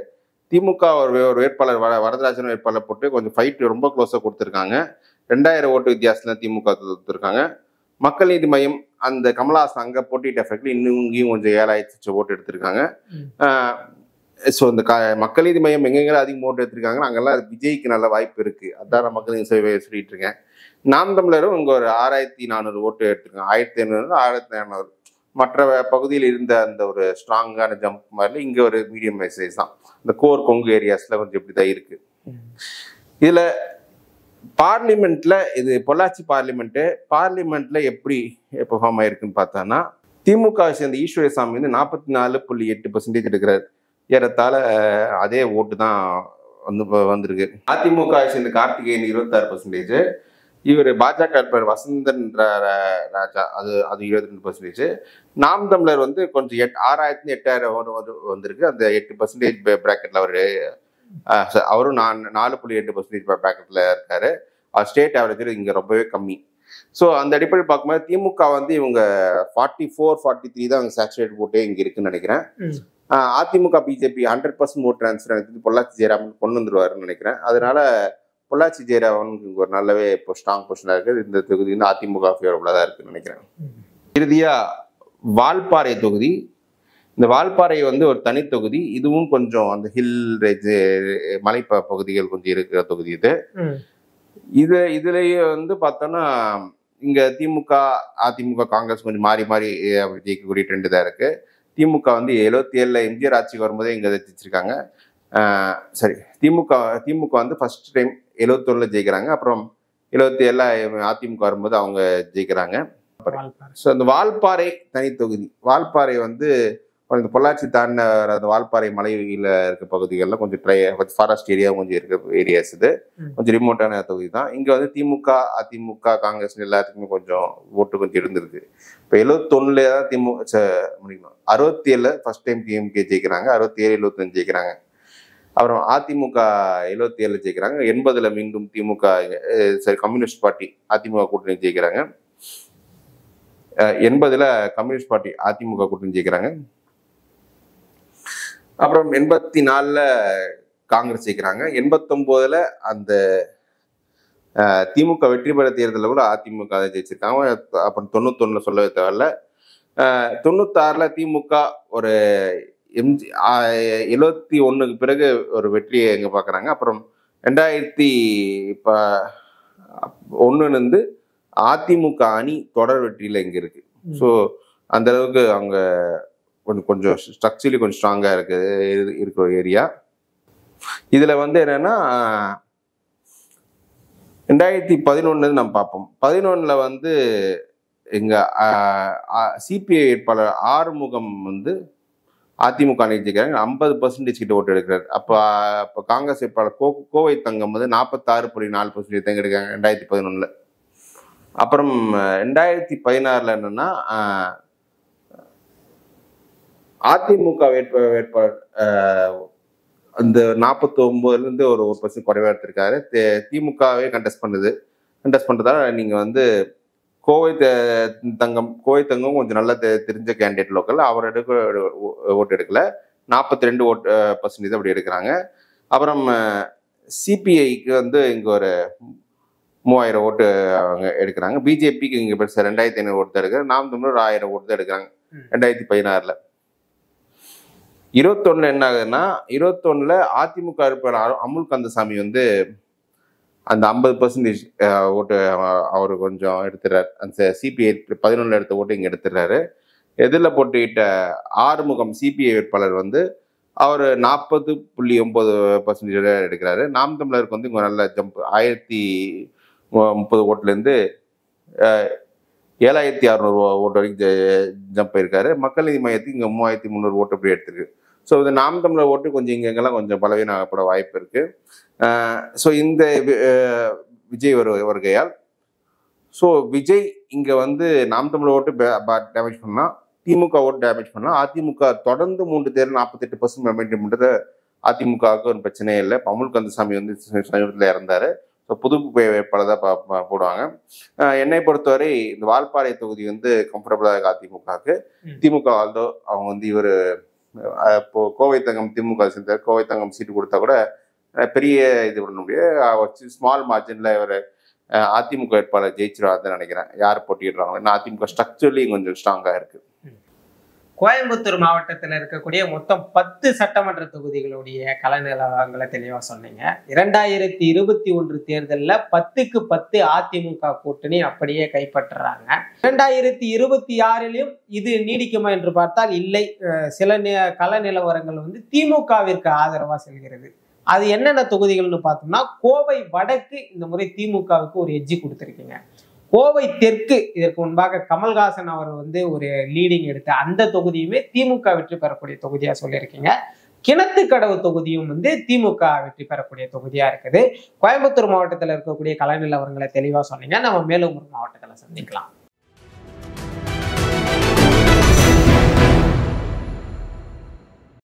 திமுக ஒரு வேட்பாளர் வரதராஜன் வேட்பாளர் போட்டு கொஞ்சம் ஃபைட் ரொம்ப க்ளோஸா கொடுத்துருக்காங்க. 2000 ஓட்டு வித்தியாசத்துல திமுக கொடுத்துருக்காங்க. மக்கள் நீதி மையம் அந்த கமலஹாசன் அங்க போட்டிட்ட எஃபெக்ட்ல இன்னும் இங்கேயும் கொஞ்சம் 7000 ஓட்டு எடுத்திருக்காங்க. ஸோ இந்த மக்கள் நீதி மையம் எங்கெங்கெல்லாம் அதிகம் ஓட்டு எடுத்திருக்காங்க, அங்கெல்லாம் விஜய்க்கு நல்ல வாய்ப்பு இருக்கு. அதான் நான் மக்கள் நீதி சேவை சொல்லிட்டு இருக்கேன். நாம் தமிழரும் இங்க ஒரு 6400 ஓட்டு எடுத்திருக்காங்க. 1500 1400. மற்ற பகுதியில் இருந்த அந்த ஒரு ஸ்ட்ராங்கான ஜம்ப் மாதிரி இங்க ஒரு மீடியம் சைஸ் தான். இந்த கோர் கொங்கு ஏரியாஸ்ல கொஞ்சம் இப்படிதான் இருக்கு. இதுல பார்லிமெண்ட்ல இது பொள்ளாச்சி பார்லிமெண்ட்ல எப்படி பெர்ஃபார்ம் ஆயிருக்குன்னு பார்த்தோன்னா, திமுக சேர்ந்த ஈஸ்வரசாமி வந்து 44.8% எடுக்கிறார். ஏறத்தாழ அதே ஓட்டு தான் வந்திருக்கு. அதிமுக சேர்ந்த கார்த்திகேயன் 26%, இவர் பாஜக வசந்தன் ராஜா அது 22%. நாம் தமிழர் வந்து கொஞ்சம் 6000 8000 வந்திருக்கு. அந்த 8% பிராக்கெட்ல அவரும் 4.8% பிராக்கெட்ல இருக்காரு. ஸ்டேட் ஆவரேஜ் இங்க ரொம்பவே கம்மி. ஸோ அந்த அடிப்படையில் பார்க்கும்போது திமுக வந்து இவங்க 44-43 தான் அவங்க சேச்சுரேட் ஓட்டே இங்க இருக்குன்னு நினைக்கிறேன். AIADMK BJP 100% vote transfer Pollachi Jayaraman கொண்டு வந்துருவாருன்னு நினைக்கிறேன். அதனால பொள்ளாச்சி ஜெயராமனுக்கு ஒரு நல்லாவே இப்போ ஸ்ட்ராங் பொசிஷனா இருக்குது. இந்த தொகுதி வந்து அதிமுக ஃபேவரபிளா தான் இருக்குன்னு நினைக்கிறேன். இறுதியா வால்பாறை தொகுதி. இந்த வால்பாறை வந்து ஒரு தனி தொகுதி. இதுவும் கொஞ்சம் அந்த ஹில் ரேஜ் மலை பகுதிகள் கொஞ்சம் இருக்கிற தொகுதி இதுலயே வந்து பார்த்தோன்னா இங்க திமுக அதிமுக காங்கிரஸ் கொஞ்சம் மாறி மாறி ஜெயிக்கக்கூடிய ட்ரெண்டு தான் இருக்கு. திமுக வந்து 77ல எம்ஜிஆர் ஆட்சிக்கு வரும்போதே இங்க ஜெயிச்சிருக்காங்க. சரி, திமுக வந்து ஃபர்ஸ்ட் டைம் 71ல ஜெயிக்கிறாங்க. அப்புறம் 77ல அதிமுக வரும்போது அவங்க ஜெயிக்கிறாங்க. ஸோ அந்த வால்பாறை தனி தொகுதி. வால்பாறை வந்து இந்த பொள்ளாச்சி தாண்ட அந்த வால்பாறை மலையில இருக்க பகுதிகளில் கொஞ்சம் ஃபாரஸ்ட் ஏரியா கொஞ்சம் இருக்க ஏரியாஸ். இது கொஞ்சம் ரிமோட்டான தொகுதி தான். இங்க வந்து திமுக அதிமுக காங்கிரஸ் எல்லாத்துக்குமே கொஞ்சம் ஓட்டு கொஞ்சம் இருந்திருக்கு. இப்போ 71ல தான் திமுக 67ல ஃபர்ஸ்ட் டைம் டிஎம்கே ஜெயிக்கிறாங்க. 67 75 ஜெயிக்கிறாங்க. அப்புறம் அதிமுக 77ல ஜெயிக்கிறாங்க. 80ல மீண்டும் திமுக கம்யூனிஸ்ட் பார்ட்டி அதிமுக கூட்டணி ஜெயிக்கிறாங்க. 80ல கம்யூனிஸ்ட் பார்ட்டி அதிமுக கூட்டணி ஜெயிக்கிறாங்க. அப்புறம் 84ல காங்கிரஸ் ஜெயிக்கிறாங்க. 89ல அந்த திமுக வெற்றி பெற தேர்தலில் கூட அதிமுக அதை ஜெயிச்சிருக்காங்க. அப்புறம் 91ல சொல்லவே தேவையில்ல. 96ல திமுக ஒரு 71க்கு பிறகு ஒரு வெற்றியை எங்க பாக்குறாங்க. அப்புறம் 2001 அதிமுக அணி தொடர் வெற்றியில இங்க இருக்கு. ஸோ அந்த அளவுக்கு அவங்க கொஞ்சம் ஸ்ட்ரக்சரலி கொஞ்சம் ஸ்ட்ராங்கா இருக்கிற ஏரியா. இதுல வந்து என்னன்னா 2011 நம்ம பார்ப்போம். 11ல வந்து எங்க சிபிஐ வேட்பாளர் ஆறுமுகம் வந்து அதிமுக அணி ஜெயிக்கிறாங்க. 50% கிட்ட ஓட்டு எடுக்கிறாரு. அப்போ காங்கிரஸ் வேட்பாளர் கோவை தங்கம் வந்து 46.4% தான் எடுக்காங்க 2011ல. அப்புறம் 2016ல என்னன்னா அதிமுக வேட்பாளர் அந்த 49ல ஒரு 1% குறைவா எடுத்திருக்காரு. திமுகவே கண்டெஸ்ட் பண்றதால நீங்க வந்து கோவை தங்கம் கொஞ்சம் நல்லா தெரிஞ்ச கேண்டிடேட் லோக்கல், அவர் ஓட்டு எடுக்கல. 42% அப்படி எடுக்கிறாங்க. அப்புறம் சிபிஐக்கு வந்து இங்க ஒரு 3000 ஓட்டு அவங்க எடுக்கிறாங்க. பிஜேபிக்கு இங்க பெருசா 2500 ஓட்டு தான் எடுக்கிறாங்க. நாம் தமிழர் 1000 ஓட்டு தான் எடுக்கிறாங்க 2016ல. 21ல என்ன ஆகுதுன்னா 21ல அதிமுக வேட்பாளர் அமுல் கந்தசாமி வந்து அந்த 50% ஓட்டு அவரு கொஞ்சம் எடுத்துறாரு. அந்த சிபிஐ 11ல எடுத்த ஓட்டு இங்க எடுத்துடுறாரு. எதிரில் போட்டியிட்ட ஆறுமுகம் சிபிஐ வேட்பாளர் வந்து அவர் 40.9% எடுக்கிறாரு. நாம் தமிழருக்கு வந்து இங்க நல்ல ஜம்ப் 1030 ஓட்டுல இருந்து 7600 ஓட்டு வரைக்கும் ஜம்ப் ஆயிருக்காரு. மக்கள் நீதி மையத்துக்கு இங்க 3300 ஓட்டு அப்படி எடுத்திருக்கு. ஸோ இது நாம் தமிழர் ஓட்டு கொஞ்சம் இங்கெங்கெல்லாம் கொஞ்சம் பலவீனப்பட வாய்ப்பு இருக்கு. ஸோ இந்த விஜய் வருகையால் ஸோ விஜய் இங்க வந்து நாம் தமிழர் ஓட்டு டேமேஜ் பண்ணா, திமுக ஓட்டு டேமேஜ் பண்ணா, அதிமுக தொடர்ந்து 3 தேர்தல் 48% மெமெண்டம் அதிமுகவுக்கு ஒரு பிரச்சனையே இல்லை. பமுல் கந்தசாமி வந்து சமீபத்தில் இறந்தாரு. ஸோ புது வேட்பாளர் தான் போடுவாங்க. என்னை பொறுத்தவரை இந்த வால்பாறை தொகுதி வந்து கம்ஃபர்டபுளாக இருக்கு அதிமுகவுக்கு. திமுக ஆல்தோ அவங்க வந்து இவர் இப்போ கோவை தங்கம் திமுக சேர்ந்தார், கோவை தங்கம் சீட்டு கொடுத்தா கூட பெரிய இது பண்ண முடியாது. ஸ்மால் மார்ஜின்ல இவர் அதிமுக வேட்பாளர் ஜெயிச்சிருவாருன்னு நினைக்கிறேன். யார் போட்டிடுறாங்களோ, ஏன்னா அதிமுக ஸ்ட்ரக்சர்லி கொஞ்சம் ஸ்ட்ராங்கா இருக்கு. கோயம்புத்தூர் மாவட்டத்தில் இருக்கக்கூடிய மொத்தம் 10 சட்டமன்ற தொகுதிகளுடைய கள நிலவரங்களை தெளிவா சொன்னீங்க. 2021 தேர்தலில் 10க்கு 10 அதிமுக கூட்டணி அப்படியே கைப்பற்றுறாங்க. 2026லும் இது நீடிக்குமா என்று பார்த்தால் இல்லை. சில கள நிலவரங்கள் வந்து திமுகவிற்கு ஆதரவா செல்கிறது. அது என்னென்ன தொகுதிகள்னு பார்த்தோம்னா, கோவை வடக்கு இந்த முறை திமுகவுக்கு ஒரு எட்ஜி கொடுத்துருக்கீங்க. கோவை தெற்கு இதற்கு முன்பாக கமல்ஹாசன் அவர் வந்து ஒரு லீடிங் எடுத்த அந்த தொகுதியுமே திமுக வெற்றி பெறக்கூடிய தொகுதியா சொல்லியிருக்கீங்க. கிணத்துக்கடவு தொகுதியும் வந்து திமுக வெற்றி பெறக்கூடிய தொகுதியா இருக்குது. கோயம்புத்தூர் மாவட்டத்தில் இருக்கக்கூடிய கள நிலவரங்களை தெளிவா சொன்னீங்க. நம்ம மேலும் ஒரு மாவட்டத்தில் சந்திக்கலாம்.